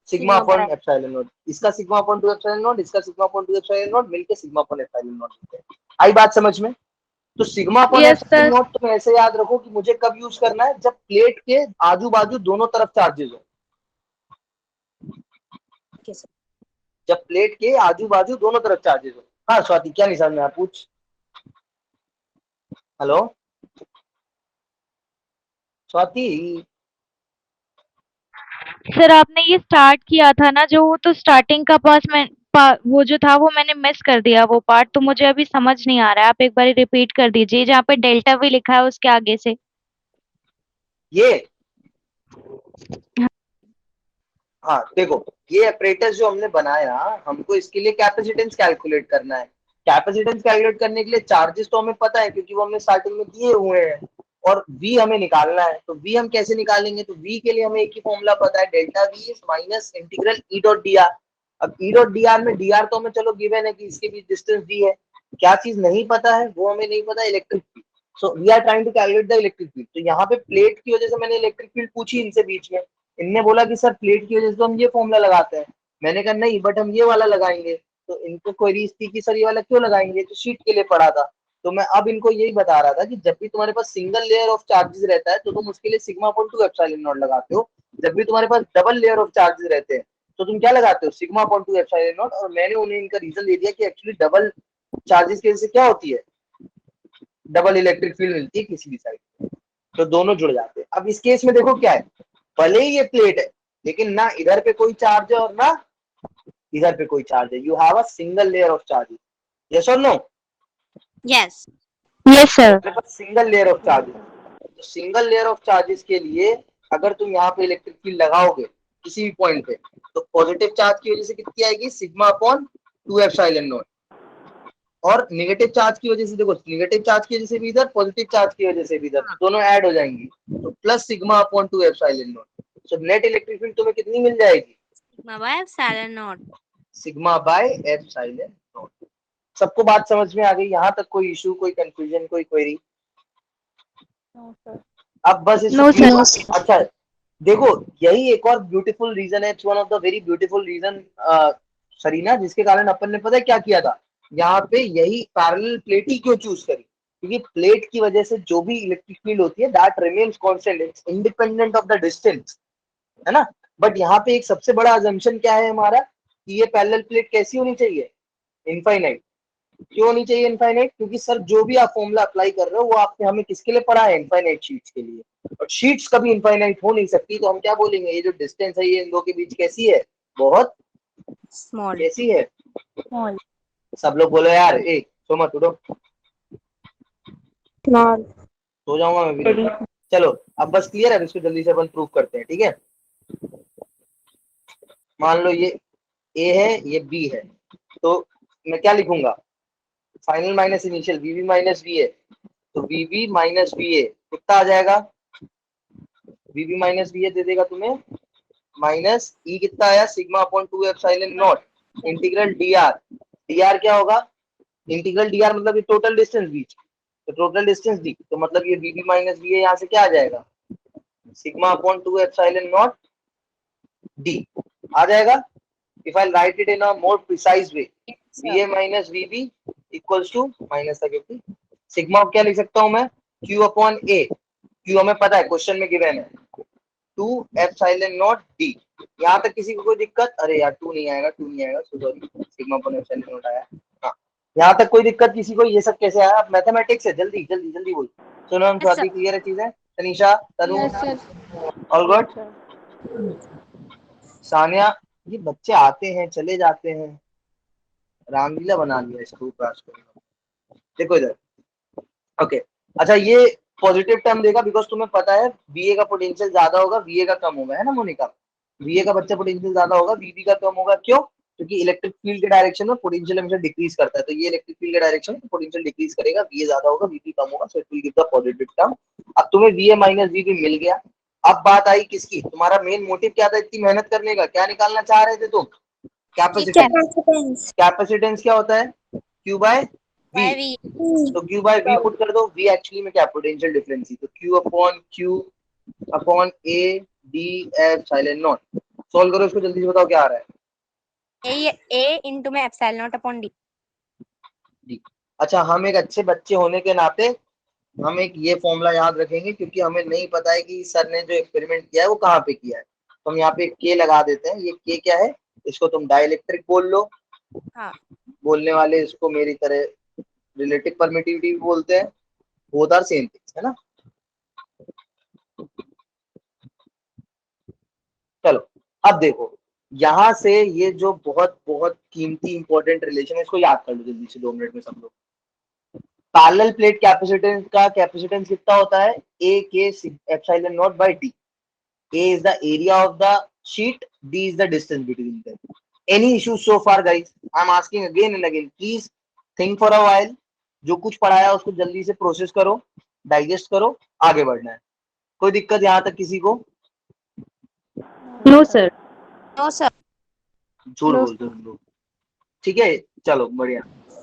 sigma sigma upon by epsilon not, इसका सिग्मा अपॉन 2 एप्सिलॉन नॉट, इसका सिग्मा अपॉन 2 एप्सिलॉन नॉट मिलके सिग्मा अपॉन एप्सिलॉन नॉट मिलते हैं। आई बात समझ में। तो sigma upon yes epsilon sir. Not तुम ऐसे याद रखो कि मुझे कब यूज करना है, जब प्लेट के आजू बाजू दोनों तरफ चार्जेस हो, जब प्लेट के आजू बाजू दोनों तरफ चार्जेस हो। हाँ स्वाति, क्या नहीं समझ में आया, पूछ। हेलो स्वाति, सर आपने ये स्टार्ट किया था ना जो, वो तो स्टार्टिंग का वो जो था वो मैंने मिस कर दिया, वो पार्ट तो मुझे अभी समझ नहीं आ रहा है। आप एक बार रिपीट कर दीजिए जहाँ पे डेल्टा भी लिखा है उसके आगे से। ये हाँ देखो, ये apparatus जो हमने बनाया, हमको इसके लिए कैपेसिटेंस कैलकुलेट करना है। कैपेसिटेंस कैलकुलेट करने के लिए चार्जेस तो हमें पता है क्योंकि वो हमने स्टार्टिंग में दिए हुए हैं, और V हमें निकालना है। तो V हम कैसे निकालेंगे, तो V के लिए हमें एक ही फॉर्मूला पता है, delta V is minus integral E dot D are. अब E डॉट डी आर में dr तो हमें चलो गिवन है कि इसके बीच डिस्टेंस दी है, क्या चीज नहीं पता है, वो हमें नहीं पता, electric field. So we are trying to calculate the electric field. तो यहाँ पे प्लेट की वजह से मैंने इलेक्ट्रिक फील्ड पूछी इनसे बीच में, इनने बोला कि सर प्लेट की वजह से तो हम ये फॉर्मूला लगाते हैं, मैंने कहा नहीं बट हम ये वाला लगाएंगे। तो इनको क्वेरीज थी कि सर ये वाला क्यों लगाएंगे, तो शीट के लिए पढ़ा था। तो मैं अब इनको यही बता रहा था कि जब भी तुम्हारे पास सिंगल लेयर ऑफ चार्जेस रहता है तो तुम उसके लिए सिग्मा अपॉन 2 एप्सिलॉन नॉट लगाते हो, जब भी तुम्हारे पास डबल लेयर ऑफ चार्जेस रहते हैं तो तुम क्या लगाते हो, सिग्मा अपॉन 2 एप्सिलॉन नॉट। और मैंने उन्हें इनका रीजन दे दिया कि एक्चुअली डबल चार्जेस की वजह से क्या होती है, डबल इलेक्ट्रिक फील्ड मिलती है किसी भी साइड, तो दोनों जुड़ जाते हैं। अब इस केस में देखो क्या है, भले ही ये प्लेट है लेकिन ना इधर पे कोई चार्ज है और ना इधर पे कोई चार्ज है, you have a single layer of charges, yes और no. Yes yes sir. Single layer of charges, तो सिंगल लेयर ऑफ चार्जेस के लिए अगर तुम यहाँ पे इलेक्ट्रिक फील्ड लगाओगे किसी भी पॉइंट पे, तो पॉजिटिव चार्ज की वजह से कितनी आएगी, सिग्मा अपॉन 2 एप्सिलॉन नॉट, और नेगेटिव चार्ज की वजह से, देखो नेगेटिव चार्ज की वजह से भी इधर, पॉजिटिव चार्ज की वजह से भी इधर, दोनों ऐड हो जाएंगी, तो plus sigma upon 2 epsilon not. So net electric field तुम्हें कितनी मिल जाएगी, sigma by epsilon not. Sigma by epsilon not. सबको बात समझ में आ गई, यहाँ तक कोई इशू, कोई कंफ्यूजन, कोई क्वेरी? अब बस नो इसको सर। अच्छा देखो, यही एक और ब्यूटीफुल रीजन है, it's one of the very beautiful reason Sarina, जिसके कारण अपन ने पता है क्या किया था, यहाँ पे यही पैरेलल प्लेट ही क्यों चूज करी, क्योंकि प्लेट की वजह से जो भी इलेक्ट्रिक फील्ड होती है that remains constant, it's independent of the distance, है ना। बट यहाँ पे एक सबसे बड़ा अजम्पशन क्या है हमारा, कि ये पैरेलल प्लेट कैसी होनी चाहिए, इनफाइनाइट। क्यों होनी चाहिए इनफाइनाइट, क्योंकि सर जो भी आप फॉर्मूला अप्लाई कर रहे हो वो आपने हमें किसके लिए पढ़ा है, इनफाइनाइट शीट्स के लिए, और शीट्स कभी इनफाइनाइट हो नहीं सकती। तो हम क्या बोलेंगे, ये जो डिस्टेंस है ये इन दो के बीच कैसी है, बहुत स्मॉल कैसी है, स्मॉल सब लोग बोलो यार, ए सो मत उठो, स्मॉल सो जाऊंगा मैं भी। चलो अब बस क्लियर है, इसको जल्दी से अपन प्रूव करते हैं, ठीक है। मान लो ये ए है, ये बी है, तो मैं क्या लिखूंगा, final minus initial, VB minus V A, तो वीबी माइनस वी ए कितना आ जाएगा, वीबी माइनस वी ए दे देगा तुम्हें माइनस ई, कितना आया, sigma upon 2 epsilon not integral D R dr क्या होगा, इंटीग्रल dr मतलब ये टोटल डिस्टेंस बीच, तो टोटल डिस्टेंस डी, तो मतलब ये bb माइनस बी है, यहाँ से क्या आ जाएगा, sigma upon 2 epsilon naught d आ जाएगा. If I write it in a more precise way, va minus vb equals to minus था क्योंकि सिग्मा क्या लिख सकता हूं मैं, q अपॉन a, q हमें पता है क्वेश्चन में गिवन है 2 एप्सिलॉन नॉट डी. यहाँ तक किसी को कोई दिक्कत, अरे यार 2 नहीं आएगा, 2 नहीं आएगा, sorry, sigma upon epsilon not आया. हाँ, यहाँ तक कोई दिक्कत किसी को, ये सब कैसे आया, आप मैथमेटिक्स है, जल्दी जल्दी जल्दी बोल. सुनो हम Yes, sir. स्वाति, क्लियर है चीजें, तनीषा, तनु, Yes, sir. All good. Sania, ये बच्चे आते हैं चले जाते हैं, रामलीला बना लिया इसको क्लास को. देखो इधर, ओके. अच्छा, ये पॉजिटिव टर्म देगा बिकॉज तुम्हें पता है बीए का पोटेंशियल ज्यादा होगा, वीए का कम होगा, है ना मोनिका. वीए का बच्चा पोटेंशियल ज्यादा होगा, वीबी का कम होगा. क्यों? क्योंकि इलेक्ट्रिक फील्ड के डायरेक्शन में पोटेंशियल हमेशा डिक्रीज करता है, तो ये इलेक्ट्रिक फील्ड के डायरेक्शन में पोटेंशियल डिक्रीज करेगा, वीए ज्यादा होगा, वीबी कम होगा, so it will give the positive term. अब तुम्हें वीए माइनस वीबी मिल गया. अब बात आई किसकी, तुम्हारा मेन मोटिव क्या था इतनी मेहनत करने का, क्या निकालना चाह रहे थे तुम, कैपेसिटेंस. कैपेसिटेंस. कैपेसिटेंस क्या होता है, Q by V. By V. तो Q बाय V पुट कर दो, V एक्चुअली में क्या पोटेंशियल डिफरेंस ही, तो Q upon Q upon A D epsilon not. Solve करो इसको, जल्दी से बताओ क्या आ रहा है. A into में epsilon naught upon D. D. अच्छा, हम एक अच्छे बच्चे होने के नाते हम एक ये फॉर्मूला याद रखेंगे, क्योंकि हमें नहीं पता है कि सर ने जो एक्सपेरिमेंट किया है वो कहाँ पे किया है. तो हम यहाँ पे K लगा देते हैं. ये K क्या है, इसको तुम डाइलेक्ट्रिक बोल लो. हाँ. बोलने वाले इसको मेरी तरह रिलेटिव परमिटिविटी भी बोलते हैं, बोथ आर सेम थिंग्स, है ना. चलो, अब देखो यहां से ये जो बहुत बहुत कीमती इंपॉर्टेंट रिलेशन है, इसको याद कर लो जल्दी से 2 मिनट में सब लोग. पैरेलल प्लेट कैपेसिटेंस का कैपेसिटेंस कितना होता है, A K epsilon naught by D. A is the area of the sheet, D is the distance between them. Any issue so far guys, I am asking again and again, please think for a while. जो कुछ पढ़ाया उसको जल्दी से process करो, digest करो, आगे बढ़ना है. कोई दिक्कत यहाँ तक किसी को? No sir. No, sir. झूठ बोलते हो तुम लोग. ठीक है, चलो बढ़िया.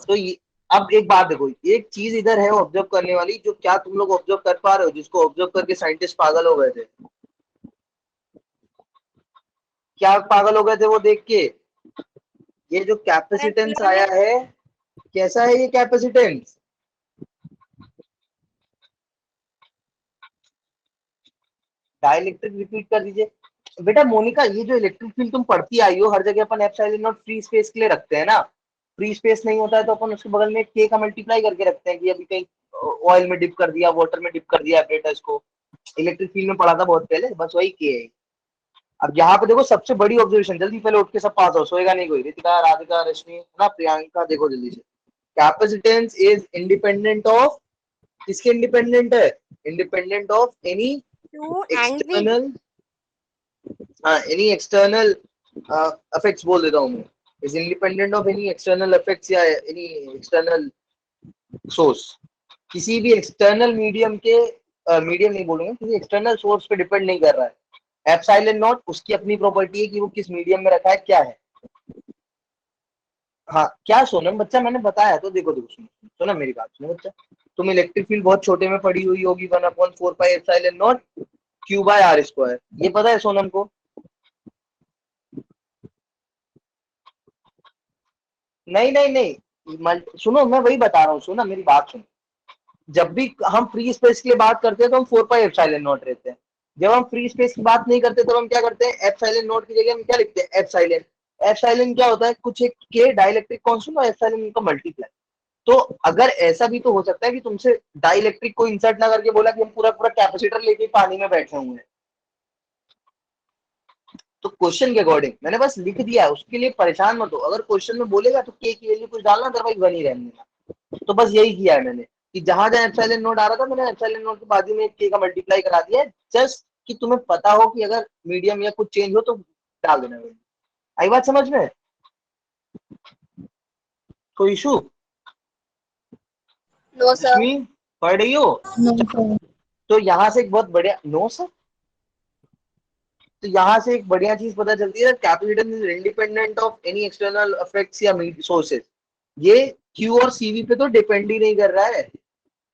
तो ये, अब एक बात देखो, एक चीज इधर है ऑब्जर्व करने वाली, जो क्या तुम लोग ऑब्जर्व कर पा रहे हो, जिसको ऑब्जर्व करके साइंटिस्ट पागल हो गए थे. क्या पागल हो गए थे वो देख के, ये जो कैपेसिटेंस आया है, कैसा है ये कैपेसिटेंस. डाइलेक्ट्रिक रिपीट कर दीजिए बेटा. मोनिका, ये जो इलेक्ट्रिक फील्ड तुम पढ़ती आई हो, हर जगह अपन एप्सिलॉन नॉट फ्री स्पेस के लिए रखते हैं ना. फ्री स्पेस नहीं होता है तो अपन उसके बगल में के का मल्टीप्लाई करके रखते हैं कि अभी कहीं ऑयल में डिप कर दिया, वाटर में डिप कर दिया एपरेटस को. इलेक्ट्रिक फील्ड में पढ़ा था बहुत पहले, बस वही के है. अब यहाँ पे देखो सबसे बड़ी ऑब्जर्वेशन, जल्दी पहले उठ के सब पास हो, सोएगा नहीं कोई. रितिका, राधिका, रश्मि, ना प्रियंका, देखो जल्दी से. कैपेसिटेंस इज इंडिपेंडेंट ऑफ, किसके इंडिपेंडेंट है, independent of any Q and V. External, हाँ एनी एक्सटर्नल इफेक्ट्स बोल देता हूँ मैं. Is independent of any external effects या एनी एक्सटर्नल सोर्स. किसी भी एक्सटर्नल मीडियम के, मीडियम नहीं बोलूंगा, किसी एक्सटर्नल सोर्स पे डिपेंड नहीं कर रहा है. एप्सिलॉन नॉट उसकी अपनी प्रॉपर्टी है कि वो किस मीडियम में रखा है, क्या है. हाँ क्या सोनम बच्चा, मैंने बताया तो, देखो देखो सुनो मेरी बात सुनो बच्चा. तुम इलेक्ट्रिक फील्ड बहुत छोटे में पढ़ी हुई होगी, 1/4 pi epsilon naught Q by R square. ये पता है सोनम को? नहीं नहीं नहीं, सुनो मैं वही बता रहा हूँ, सुनो मेरी बात सुनो. जब भी हम फ्री स्पेस की बात करते हैं तो हम 4 पाई एप्सिलॉन नॉट रहते हैं. जब हम फ्री स्पेस की बात नहीं करते तो हम क्या करते हैं, एप्सिलॉन नॉट की जगह हम क्या लिखते हैं, एप्सिलॉन. एप्सिलॉन क्या होता है, कुछ एक के डाइलेक्ट्रिक कांस्टेंट और एप्सिलॉन का मल्टीप्लाई. तो अगर ऐसा भी तो हो सकता है कि तुमसे डाइलेक्ट्रिक को इंसर्ट ना करके बोला कि हम पूरा पूरा कैपेसिटर लेके पानी में बैठे हुए हैं, तो क्वेश्चन के अकॉर्डिंग मैंने बस लिख दिया है, उसके लिए परेशान मत हो. अगर क्वेश्चन में बोलेगा तो के की वैल्यू कुछ डालना, अदरवाइज बनी रहने देना. तो बस यही किया है मैंने, कि जहां जहां एप्सिलॉन नोट आ रहा था मैंने एप्सिलॉन नोट के बाजू में के का मल्टीप्लाई करा दिया है, जस्ट कि तुम्हें पता हो कि अगर मीडियम या कुछ चेंज हो तो डाल देना. आई बात समझ में? कोई इशू? No, sir. पढ़ रही हो? No, sir. तो यहाँ से एक बहुत बढ़िया, नो सर, तो यहाँ से एक बढ़िया चीज पता चलती है, capacitance is independent of any external effects या सोर्सेज. ये क्यू और सीवी पे तो डिपेंड ही नहीं कर रहा है।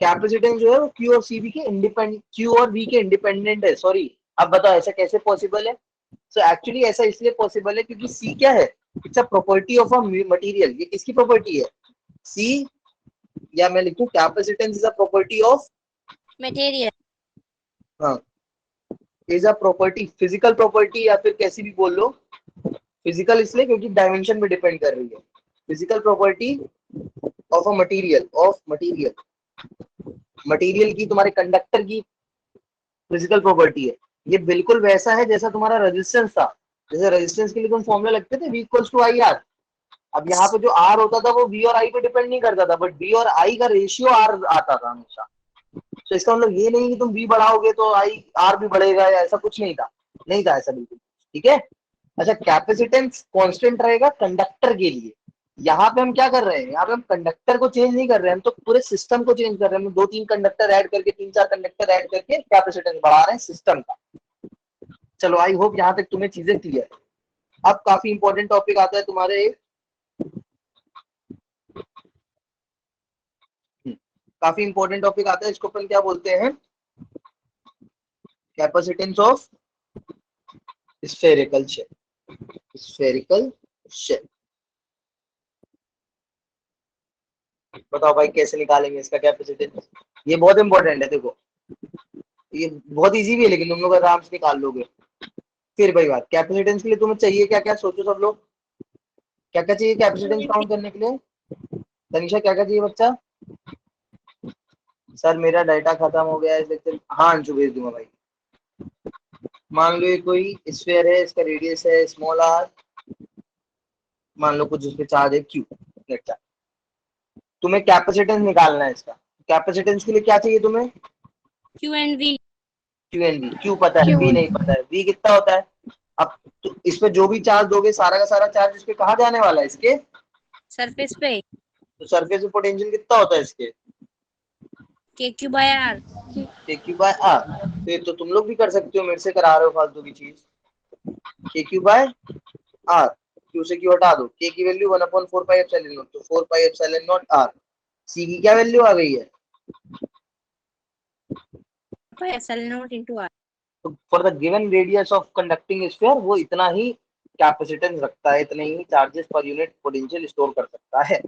कैपेसिटेंस जो है वो क्यू और सीवी के इंडिपेंडेंट, क्यू और वी के इंडिपेंडेंट है। सॉरी, अब बताओ ऐसा कैसे पॉसिबल है? सो एक्चुअली ऐसा इसलिए पॉसिबल है क्योंकि सी क्या है? It's a property of a material. ये किसकी प्रॉपर्टी है? सी, या मैं लिखूं capacitance is a property of, material. हाँ, is a property, physical property, या फिर कैसी भी बोल लो। फिजिकल इसलिए क्योंकि डायमेंशन पे डिपेंड कर रही है। Physical property of a material, of material, material की, तुम्हारे कंडक्टर की फिजिकल प्रॉपर्टी है। ये बिल्कुल वैसा है जैसा तुम्हारा रेजिस्टेंस था। जैसे रेजिस्टेंस के लिए तुम फॉर्मूला लगते थे, V equals to I R. अब यहाँ पे जो आर होता था वो V और I पे डिपेंड नहीं करता था, बट V और I का रेशियो आर आता था हमेशा। तो इसका मतलब ये नहीं कि तुम V बढ़ाओगे तो आई आर भी बढ़ेगा, या ऐसा कुछ नहीं था। नहीं था ऐसा बिल्कुल, ठीक है। अच्छा, कैपेसिटेंस कांस्टेंट रहेगा कंडक्टर के लिए। यहाँ पे हम क्या कर रहे हैं? यहाँ पे हम कंडक्टर को चेंज नहीं कर रहे हैं, हम तो पूरे सिस्टम को चेंज कर रहे हैं। हम 2-3 कंडक्टर ऐड करके, 3-4 कंडक्टर ऐड करके कैपेसिटेंस बढ़ा रहे हैं सिस्टम का। चलो, आई होप यहाँ तक तुम्हें चीजें क्लियर है। अब काफी इंपॉर्टेंट टॉपिक आता है तुम्हारे, काफी इंपॉर्टेंट टॉपिक आता है, इसको अपन क्या बोलते हैं? Capacitance of spherical shell. Spherical shell, बताओ भाई कैसे निकालेंगे इसका कैपेसिटेंस? ये बहुत इंपॉर्टेंट है, देखो ये बहुत इजी भी है, लेकिन तुम लोग आराम से निकाल लोगे। फिर भाई बात, कैपेसिटेंस के लिए तुम्हें चाहिए क्या क्या? सोचो सब लोग, क्या क्या चाहिए कैपेसिटेंस काउंट करने के लिए? तनिषा, क्या क्या चाहिए बच्चा? सर मेरा डाटा खत्म हो गया है इसलिए, हाँ अंशु भेज दूंगा भाई। मान लो ये कोई स्फीयर है, इसका रेडियस है स्मॉल आर, मान लो कुछ उसके चार्ज है क्यू, तुम्हें कैपेसिटेंस निकालना है इसका। कैपेसिटेंस के लिए क्या चाहिए तुम्हें? Q and V. Q and V. Q पता है, वी नहीं पता है। वी कितना होता है? अब तो इस पे जो भी चार्ज दोगे, सारा का सारा चार्ज इस पे कहाँ जाने वाला है? इसके सरफेस पे। तो सरफेस पे पोटेंशियल कितना होता है इसके? के क्यू बाय आर। के क्यू बाय आर। तो ये तो तुम लोग भी कर सकते हो, मेरे से करा रहे हो फालतू की चीज। के क्यू बाय आर, क्यू से क्यू हटा दो, के की वैल्यू 1/4 पाई एप्सिलॉन नॉट, तो 4 pi epsilon naught R. C की क्या वैल्यू आ गई है? Naught into R. तो for the given radius of conducting sphere, वो इतना ही कैपेसिटेंस रखता है, इतने ही चार्जेस पर यूनिट पोटेंशियल स्टोर कर सकता है।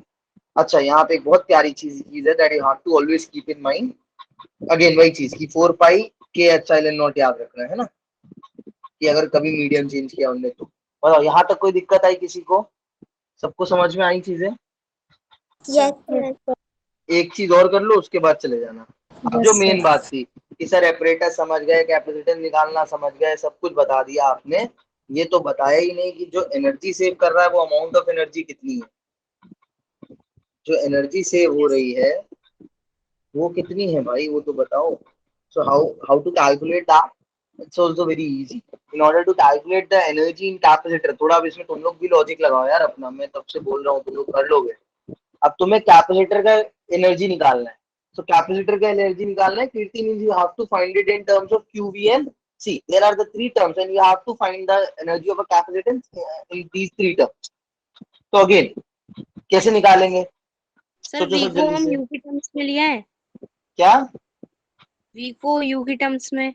अच्छा, यहाँ पे एक बहुत प्यारी चीज है, that you have to always keep in mind. Again वही चीज की 4 पाई के एप्सिलॉन नॉट याद रखना है ना, कि अगर कभी मीडियम चेंज किया हमने तो। बताओ यहाँ तक कोई दिक्कत आई किसी को? सबको समझ में आई चीजें? Yes sir. एक चीज और कर लो, उसके बाद चले जाना। अब जो Yes, मेन sir. बात थी कि सर एपरेटस समझ गए, कैपेसिटेंस निकालना समझ गए, सब कुछ बता दिया आपने, ये तो बताया ही नहीं कि जो एनर्जी सेव कर रहा है वो अमाउंट ऑफ एनर्जी कितनी है। जो एनर्जी सेव हो रही है वो कितनी है भाई, वो तो बताओ। So how to calculate that? It's also very easy. In order to calculate the energy in capacitor, थोड़ा अब इसमें तुम लोग भी लॉजिक लगाओ यार अपना, मैं तब से बोल रहा हूँ, तुम लोग कर लोगे। अब तुम्हें कैपेसिटर का एनर्जी निकालना है। So capacitor का एनर्जी निकालना है, कीर्ति, means you have to find it in terms of QV and C. There are the three terms and you have to find the energy of a capacitance in these three terms. तो again कैसे निकालेंगे? Sir सोचो we सब को जल्दी हम से। You की टर्म्स में लिया है। क्या? वी को यू की टर्म्स में।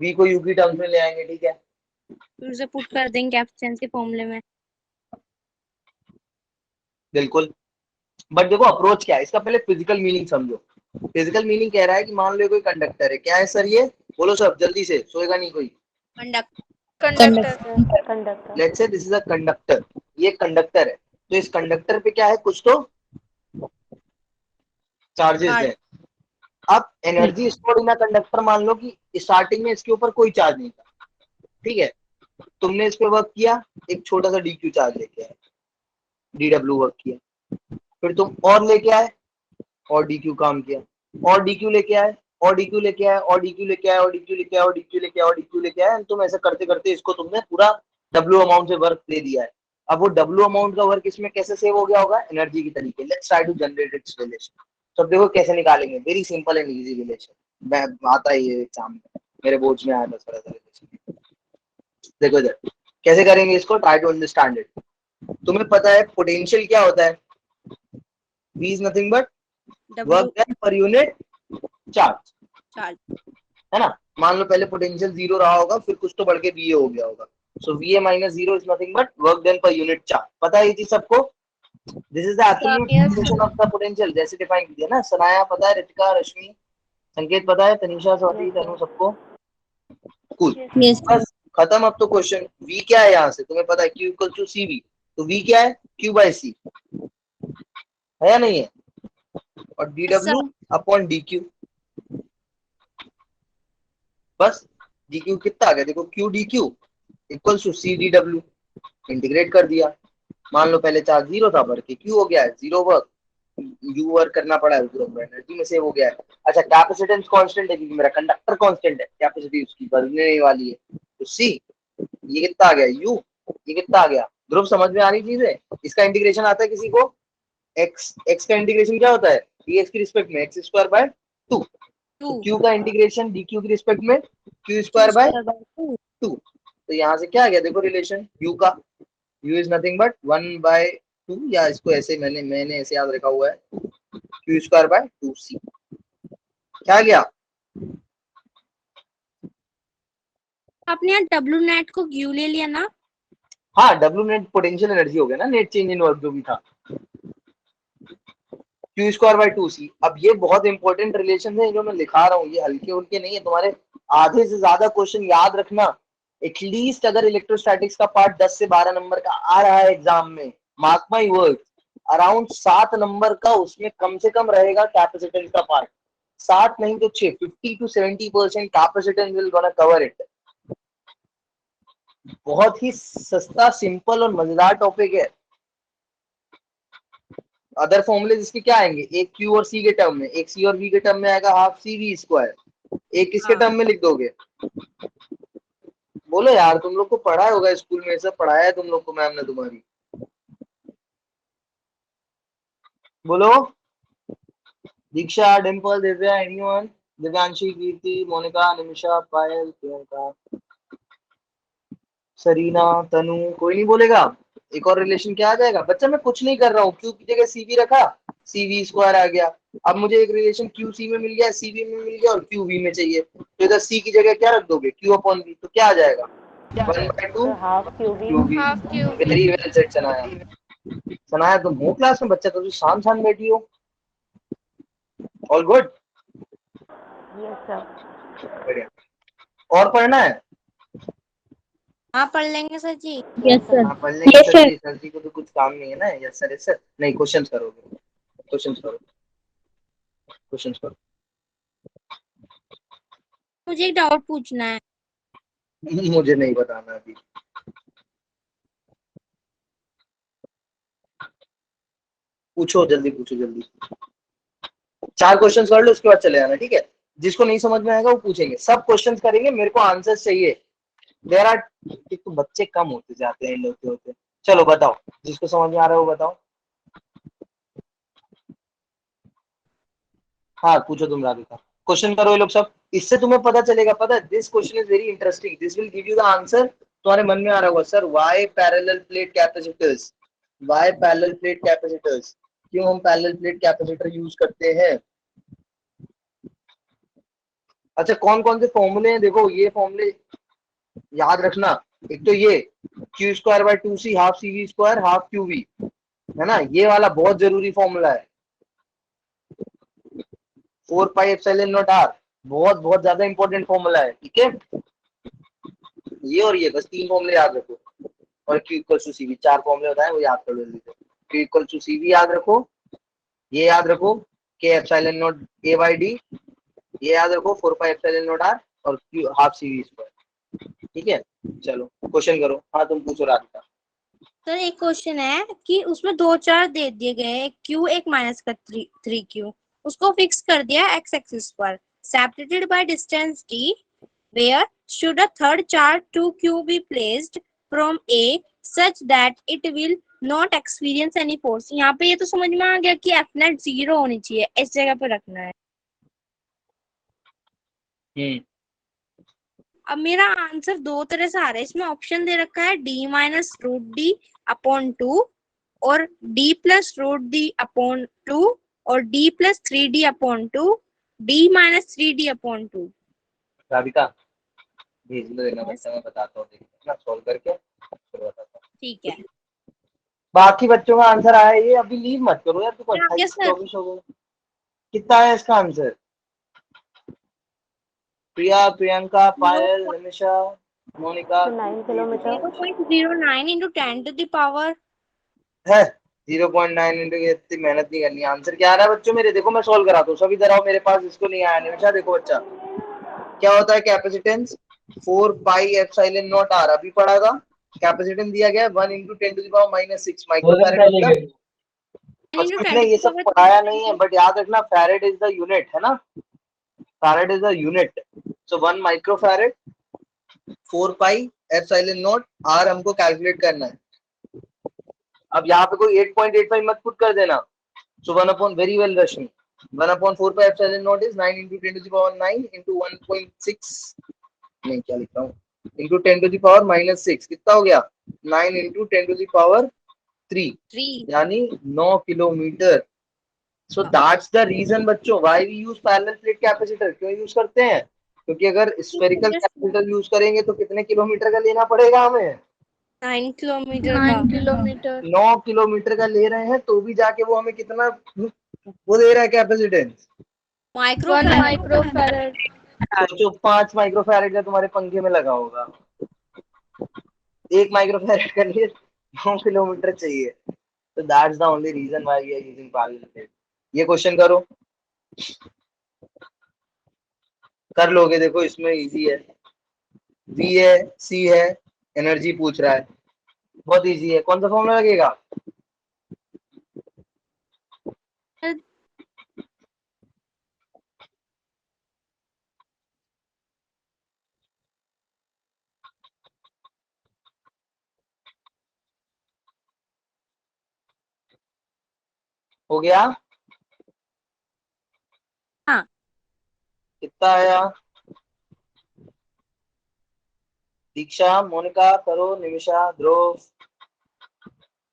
V को U की टर्म्स में ले आएंगे, ठीक है। फिर उसे पुट कर देंगे कैपेसिटेंस के फॉर्मूले में। बिल्कुल, बट देखो अप्रोच क्या है इसका, पहले फिजिकल मीनिंग समझो। फिजिकल मीनिंग कह रहा है कि मान लो कोई कंडक्टर है, क्या है सर ये? बोलो सब जल्दी से, सोएगा नहीं कोई। Conductor. Let's say this is a conductor, ये कंडक्टर है, तो इस कंडक्टर पे क्या है? कुछ तो चार्जेस चार्ज। है। अब energy stored in a conductor, मान लो कि स्टार्टिंग में इसके ऊपर कोई चार्ज नहीं था, ठीक है। तुमने इस पे वर्क किया, एक छोटा सा डी क्यू चार्ज लेके आए, डी डब्ल्यू वर्क किया। फिर तुम और लेके आए और डी क्यू काम किया, और डी क्यू लेके आए, और डी क्यू लेके आए, और डी क्यू लेके आए, और डी क्यू लेके आए, और डी क्यू लेके आए, और डी क्यू लेके आए। तुम ऐसा करते करते इसको तुमने पूरा डब्ल्यू अमाउंट से वर्क दे दिया है। अब वो डब्ल्यू अमाउंट का वर्क इसमें कैसे सेव हो गया होगा? एनर्जी की तरीके। Let's try to generate its relation. तो देखो कैसे निकालेंगे, very simple and easy relation. आता ही है एग्जाम में, मेरे बोर्ड में आया था थोड़ा सा रिलेशन। देखो इधर कैसे करेंगे इसको, ट्राई टू अंडरस्टैंड इट। तुम्हें पता है पोटेंशियल क्या होता है? V is nothing but W work done per unit charge, charge. है ना। मान लो पहले पोटेंशियल 0 रहा होगा, फिर कुछ तो बढ़ के VA हो गया होगा। सो VA minus 0 is nothing but work done per unit charge. पता है ये चीज सबको? This is the absolute Yes, definition of the potential, जैसे डिफाइन किया ना। सनाया पता है, रितिका, रश्मि, संकेत पता है, तनिषा, स्वाति, तनु, सबको? कूल। Yes, sir. बस खत्म अब तो क्वेश्चन। V क्या है यहाँ से तुम्हें पता है, Q इक्वल टू CV। तो V क्या है? Q बाय C है या नहीं है? और dW अपॉन dQ। बस dQ कितना आ गया देखो, Q dQ equal to C dW। Integrate कर दिया। मान लो पहले चार्ज 0 था, बढ़ के Q हो गया है, 0 वर्क, U वर्क करना पड़ा है, एनर्जी में सेव हो गया है। अच्छा, कैपेसिटेंस कांस्टेंट है क्योंकि मेरा कंडक्टर कांस्टेंट है, कैपेसिटी उसकी बढ़ने वाली है। तो C ये कितना आ गया, U ये कितना आ गया। ध्रुव समझ में आ रही चीज है? इसका इंटीग्रेशन आता है किसी को? x का इंटीग्रेशन क्या होता है? dx की रिस्पेक्ट में x स्क्वायर बाय 2। तो q का इंटीग्रेशन dq की रिस्पेक्ट में q स्क्वायर बाय 2। तो यहाँ से क्या आ गया देखो रिलेशन u का। u इज नथिंग बट 1/2, या इसको ऐसे मैंने ऐसे याद रखा हुआ है, q स्क्वायर बाय 2c। क्या गया? आपने यहाँ W नेट को Q ले लिया ना? हाँ, w नेट पोटेंशियल एनर्जी हो गया ना, नेट चेंज इन वर्क जो भी था, q स्क्वायर बाय 2c। अब ये बहुत इंपॉर्टेंट रिलेशन है जो मैं लिखा रहा हूँ, ये हल्के उल्के नहीं है। तुम्हारे आधे से ज्यादा क्वेश्चन याद रखना। एटलीस्ट अगर इलेक्ट्रोस्टैटिक्स का पार्ट 10 से 12 नंबर का आ रहा है एग्जाम में, mark my word, around 7 number का उसमें कम से कम रहेगा कैपेसिटेंस का पार्ट। 7 नहीं तो 6, 50 to 70% capacitance will gonna cover it. बहुत ही सस्ता, सिंपल और मजेदार टॉपिक है। अदर फॉर्मूले इसके क्या आएंगे, एक Q और C के टर्म में, एक C और V के टर्म में आएगा हाफ CV स्क्वायर, एक किसके टर्म में लिख दोगे? बोलो यार, तुम लोग को पढ़ा होगा स्कूल में, सब पढ़ाया है तुम लोग को मैम ने तुम्हारी। बोलो। दीक्षा, डिम्पल, दिव्या, एनीवन? दिव्यांशी, कीर्ति, मोनिका, निमिषा, पायल, प्रियंका, सरीना, तनु, कोई नहीं बोलेगा? एक और रिलेशन क्या आ जाएगा बच्चा? मैं कुछ नहीं कर रहा हूँ, क्यू की जगह CV रखा, CV स्क्वायर आ गया। अब मुझे एक रिलेशन QC में मिल गया, CV में मिल गया और QV में चाहिए, तो इधर C की जगह क्या रख दोगे? Q upon V। तो क्या आ जाएगा? 1/2 half QV. QV। Half QV। Very well said Sanaya. Sanaya तुम हो क्लास में, बच्चा तो शान शान बैठी हो। All good? Yes, sir. बढ़िया। और पढ़ना है? हाँ पढ़ लेंगे सर जी। Yes, sir. हाँ पढ़ लेंगे सर जी। सर जी को तो कुछ काम नहीं है ना। Yes sir, yes sir. नहीं, क्वेश्चंस करोगे, क्वेश्चंस करो, क्वेश्चंस करो। मुझे एक डाउट पूछना है। मुझे नहीं बताना अभी। पूछो जल्दी, पूछो जल्दी। 4 क्वेश्चंस कर लो, उसके बाद चले जाना, ठीक है? जिसको नहीं समझ में आएगा वो पूछेंगे, सब क्वेश्चंस करेंगे, मेरे को आंसर्स चाहिए। देयर आर, तो बच्चे कम होते जाते हैं होते होते। चलो बताओ, जिसको समझ में आ रहा है वो बताओ। हाँ पूछो तुम राधिका, क्वेश्चन करो ये लोग सब। इससे तुम्हें पता चलेगा, पता है this question is very interesting, this will give you the answer. तुम्हारे मन में आ रहा होगा sir why parallel plate capacitors, why parallel plate capacitors, क्यों हम पैरेलल प्लेट कैपेसिटर यूज करते हैं। अच्छा, कौन कौन से फॉर्मूले हैं देखो, ये फॉर्मूले याद रखना। एक तो ये Q square by 2C half CV square half QV, है ना, ये वाला बहुत जरूरी फॉर्मूला है। 4 पाई एप्सिलॉन नॉट R बहुत बहुत ज्यादा इंपॉर्टेंट फॉर्मूला है, ठीक है। ये और ये बस 3 फॉर्मूले याद रखो, और Q इक्वल टू CV 4 फॉर्मूले होता है, वो याद कर लो जल्दी से। Q इक्वल टू CV याद रखो, ये याद रखो, K epsilon not A by D, ये याद रखो 4 पाई एप्सिलॉन नॉट R, और Q हाफ CV स्क्वायर, ठीक है। चलो क्वेश्चन करो। हाँ तुम पूछो राधिका। सर एक क्वेश्चन है कि उसमें 2 चार्ज दे दिए गए, एक Q एक माइनस का 3Q, उसको फिक्स कर दिया x एक्सिस पर, separated by distance d, where should a third charge 2Q be placed from A such that it will not experience any force। यहाँ पे ये तो समझ में आ गया कि F net 0 होनी चाहिए, इस जगह पे रखना है। अब मेरा आंसर 2 तरह से आ रहा है, इसमें ऑप्शन दे रखा है d - √d/2 और d + √d/2 2 और d plus 3d upon 2 d minus 3d upon 2. Radhika भेज लो देना बच्चा, मैं बताता हूँ, देखिए ना सॉल्व करके फिर बताता हूँ। ठीक है. बाकी बच्चों का आंसर आया, ये अभी लीव मत करो यार, तुम क्या आ गया 28 सर? 24 हो गए। कितना है इसका answer? Priya, Priyanka, Payal, Nimisha, Monika, 9 kilometre. 0.09 into 10 to the power. है 0.9 इंटू, इतनी मेहनत नहीं करनी। आंसर क्या आ रहा है बच्चों मेरे? देखो मैं सॉल्व कराता हूँ, सभी तरह मेरे पास इसको नहीं आया। निमिषा देखो बच्चा, क्या होता है capacitance? 4 pi epsilon naught R, अभी पढ़ा था। कैपेसिटेंस दिया गया है 1 into 10 to the power minus 6 microfarad. मतलब 10 into बचपन 10 में to ये the सब power पढ़ाया 3. नहीं है, बट याद रखना फैरेड इज द यूनिट, है ना? Farad is the unit. So 1 microfarad 4 pi epsilon naught R हमको कैलकुलेट करना है। अब यहाँ पे कोई 8.85 मत पुट कर देना। So 1 upon, very well Rashmi, 1 upon 4 pi epsilon naught is 9 into 10 to the power 9 into 1.6, नहीं क्या लिख रहा हूँ, into 10 to the power minus 6, कितना हो गया? 9 इंटू 10 टू द पावर 3, 3. यानी 9 kilometre. So that's the reason बच्चों why we use parallel plate capacitor. क्यों यूज करते हैं? क्योंकि अगर स्फेरिकल कैपेसिटर यूज करेंगे तो कितने किलोमीटर का लेना पड़ेगा हमें? 9 किलोमीटर का. 9 किलोमीटर का ले रहे हैं, तो भी जाके वो हमें कितना वो दे रहा है कैपेसिटेंस? माइक्रोफैराड. सोचो 5 माइक्रोफैरेड का तुम्हारे पंखे में लगा होगा, 1 माइक्रोफैरेड के लिए 9 किलोमीटर चाहिए। तो that's the only reason why we are using parallel plate. ये क्वेश्चन करो, कर लोगे। देखो इसमें इजी है, वी है, सी है, एनर्जी पूछ रहा है, बहुत इजी है। कौन सा फॉर्मूला लगेगा? हो गया? हाँ. कितना आया? दीक्षा, मोनिका करो, निमिषा, ध्रुव,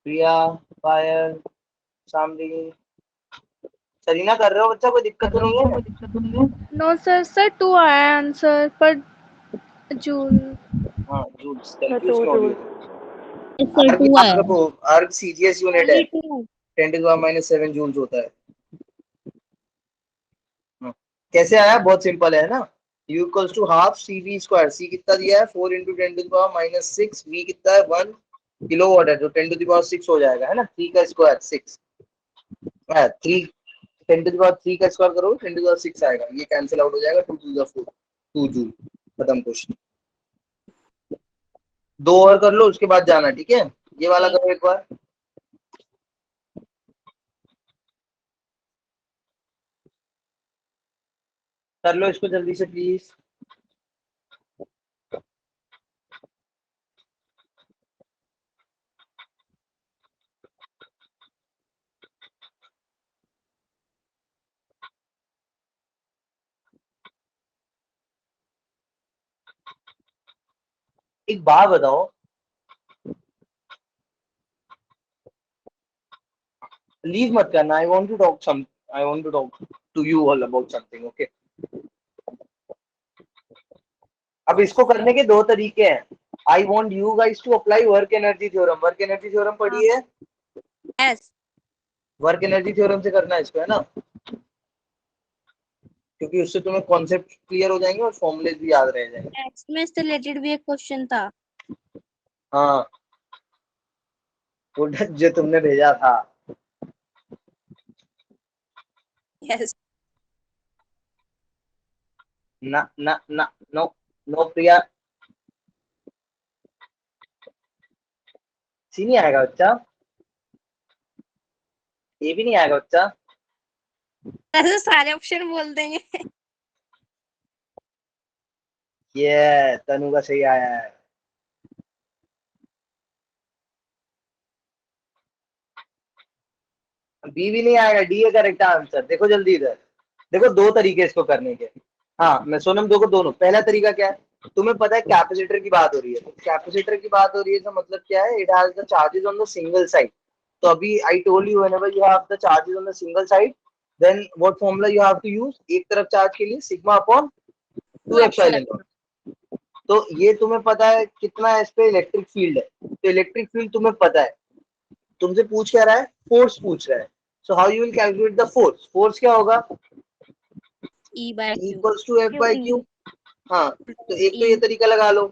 प्रिया, पायल, शामली, सरीना कर रहे हो बच्चा? कोई दिक्कत तो नहीं है? नो सर 2 आया आंसर पर जूल. हाँ जूल, सर कंफ्यूज 2 क्यों हो रही जूल. हो? अर्ग याद रखो, अर्ग सीजीएस यूनिट है, Only 2. 10 to the power minus 7 joules होता है। हाँ। कैसे आया? बहुत सिंपल है ना, U equals to half C V square. C कितना दिया है? 4 into 10 to the power minus 6। V कितना है? 1 किलोवाट है, तो 10 टू द पावर 6 हो जाएगा, है ना? 3 का स्क्वायर 6 है, 3 10 टू द पावर 3 का स्क्वायर करो 10 टू द पावर 6 आएगा, ये कैंसिल आउट हो जाएगा, 2 टू द 4 2 जूल। खत्म क्वेश्चन। दो और कर लो, उसके बाद जाना, ठीक है? ये वाला करो एक बार। कर लो इसको जल्दी से प्लीज। एक बात बताओ, लीव मत करना। I want to talk some, I want to talk to you all about something, okay? अब इसको करने के दो तरीके हैं। I want you guys to apply work energy theorem. Work energy theorem पढ़ी है? Yes. वर्क एनर्जी थ्योरम से करना है इसको, है ना? क्योंकि उससे तुम्हें कॉन्सेप्ट क्लियर हो जाएंगे और फॉर्मूले भी याद रह जाएंगे। X में इससे रिलेटेड भी एक क्वेश्चन था. हाँ, वो जो तुमने भेजा था। Yes. ना ना ना, नो नो प्रिया, सी नहीं आएगा बच्चा, ये भी नहीं आएगा बच्चा। ऐसे सारे ऑप्शन बोल देंगे. ये तनु का सही आया है। बी भी नहीं आएगा, डी है करेक्ट आंसर। देखो जल्दी इधर देखो, दो तरीके इसको करने के। हाँ मैं सोनम देखो दोनों। पहला तरीका क्या है? तुम्हें पता है कैपेसिटर की बात हो रही है, तो कैपेसिटर की बात हो रही है तो मतलब क्या है? It has the charges on the single side. तो अभी I told you whenever you have the charges on the single side, then what formula you have to use? एक तरफ चार्ज के लिए सिग्मा अपॉन 2 एप्सिलॉन नॉट। तो ये तुम्हें पता है कितना है, इस पे इलेक्ट्रिक फील्ड है, तो इलेक्ट्रिक फील्ड तुम्हें पता है। तुमसे पूछ क्या रहा है? फोर्स पूछ रहा है। So how you will calculate the force? Force क्या होगा? E by Q. Equals to F by Q। हाँ, तो एक तो ये तरीका लगा लो।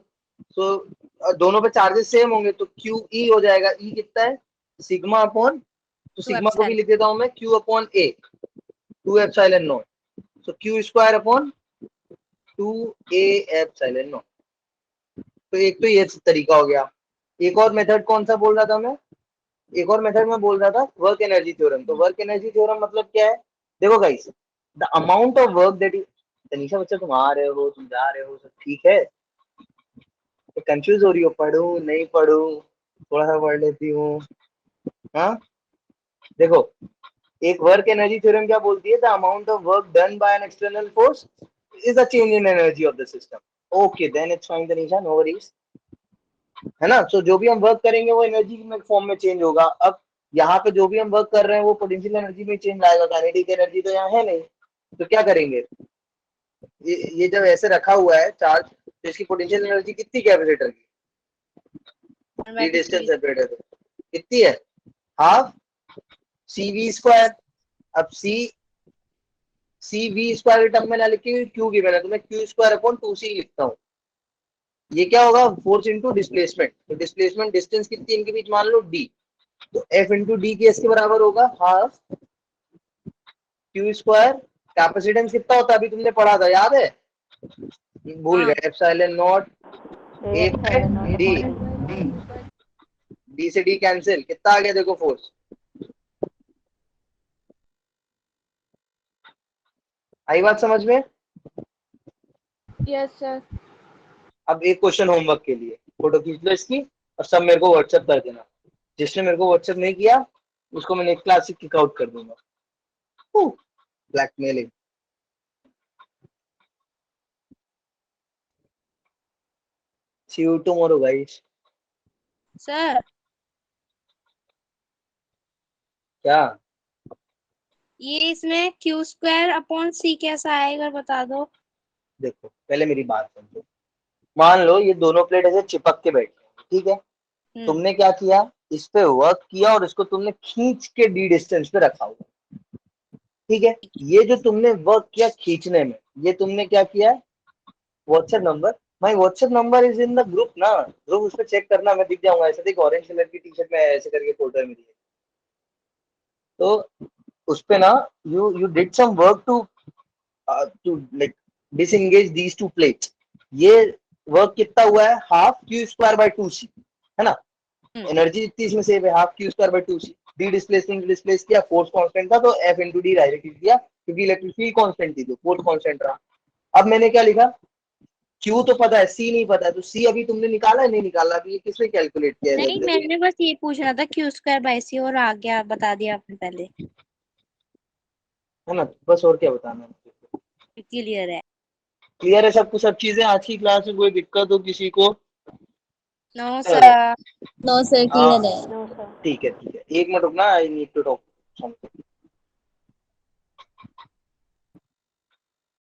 तो दोनों पे चार्जेस सेम होंगे तो क्यू ई हो जाएगा। ई कितना है? सिग्मा अपॉन, तो सिग्मा को भी लिख देता हूं मैं, Q upon A 2 epsilon not. So Q square upon 2 A epsilon naught. तो एक तो ये तरीका हो गया। एक और मेथड कौन सा बोल रहा था मैं? एक और मेथड में बोल रहा था वर्क एनर्जी थ्योरम। तो वर्क एनर्जी थ्योरम मतलब क्या है? देखो guys, the amount of work that is, Tanisha बच्चा तुम आ रहे हो, तुम जा रहे हो, सब ठीक है? तो कंफ्यूज हो रही हो, पढ़ूं नहीं पढ़ूं? थोड़ा सा पढ़ लेती हूँ। हाँ देखो, एक वर्क एनर्जी थ्योरम क्या बोलती है? The amount of work done by an external force is the change in energy of the system. Okay then it's fine Tanisha, no worries, है ना? सो जो भी हम वर्क करेंगे वो एनर्जी में फॉर्म में चेंज होगा। अब यहाँ पे जो भी हम वर्क कर रहे हैं वो पोटेंशियल एनर्जी में चेंज आएगा, काइनेटिक एनर्जी तो यहाँ है नहीं। तो क्या करेंगे? ये जब ऐसे रखा हुआ है चार्ज, तो इसकी पोटेंशियल एनर्जी कितनी कैपेसिटर की? ये डिस्टेंस सेपरेट है तो कितनी है? Half C V square. अब सी वी स्क्वायर के टर्म में ना लिखी क्यू गिवन है तो मैं क्यू स्क्वायर अपॉन 2c लिखता हूँ। ये क्या होगा? Force into displacement. तो डिस्प्लेसमेंट डिस्टेंस कितनी इनके बीच मान लो d, तो F इंटू डी के इसके बराबर होगा हाफ क्यू स्क्वायर। कैपेसिटेंस कितना होता है अभी तुमने पढ़ा था, याद है? भूल गए, epsilon naught A by D. D से डी कैंसिल, कितना आ गया देखो फोर्स। आई बात समझ में? Yes, sir. अब एक क्वेश्चन होमवर्क के लिए, फोटो खींच लो इसकी और सब मेरे को व्हाट्सएप कर देना। जिसने मेरे को व्हाट्सएप नहीं किया उसको मैं नेक्स्ट क्लास से किक आउट कर दूंगा। Blackmailing. See you tomorrow guys. Sir क्या? ये इसमें Q स्क्वायर अपॉन C कैसा आएगा बता दो। देखो पहले मेरी बात समझो। मान लो ये दोनों प्लेट ऐसे चिपक के बैठे हैं, ठीक है? तुमने क्या किया? इस पे वर्क किया और इसको तुमने खींच के डी डिस्टेंस पे रखा हुआ, ठीक है? ये जो तुमने वर्क किया खींचने में, ये तुमने क्या किया? WhatsApp number, my WhatsApp number is in the group ना, ग्रुप उस पे चेक करना, मैं दिख जाऊंगा। ऐसे देख, ऑरेंज कलर की टी शर्ट में ऐसे करके फोटो है मेरी। तो उस पे ना you did some work to like disengage these two plates. ये वर्क कितना हुआ है? Half Q square by 2c, है ना? एनर्जी जितनी इसमें सेव है half Q square by 2c। D displacement displace किया, फोर्स कांस्टेंट था तो F इंटू डी डायरेक्ट लिख दिया, क्योंकि इलेक्ट्रिक फील्ड कांस्टेंट थी तो फोर्स कांस्टेंट रहा। अब मैंने क्या लिखा? Q तो पता है, C नहीं पता है, तो C अभी तुमने निकाला है नहीं निकाला? अभी ये किसने कैलकुलेट किया है? नहीं, मैंने बस ये पूछना था Q स्क्वायर बाय C और आ गया, बता दिया आपने पहले, है ना? बस और क्या बताना है? क्लियर है। क्लियर है सब कुछ, सब चीजें? आज की क्लास में कोई दिक्कत हो किसी को? No sir. No sir, clear है। No, sir. ठीक है ठीक है, एक मिनट रुकना, I need to talk something.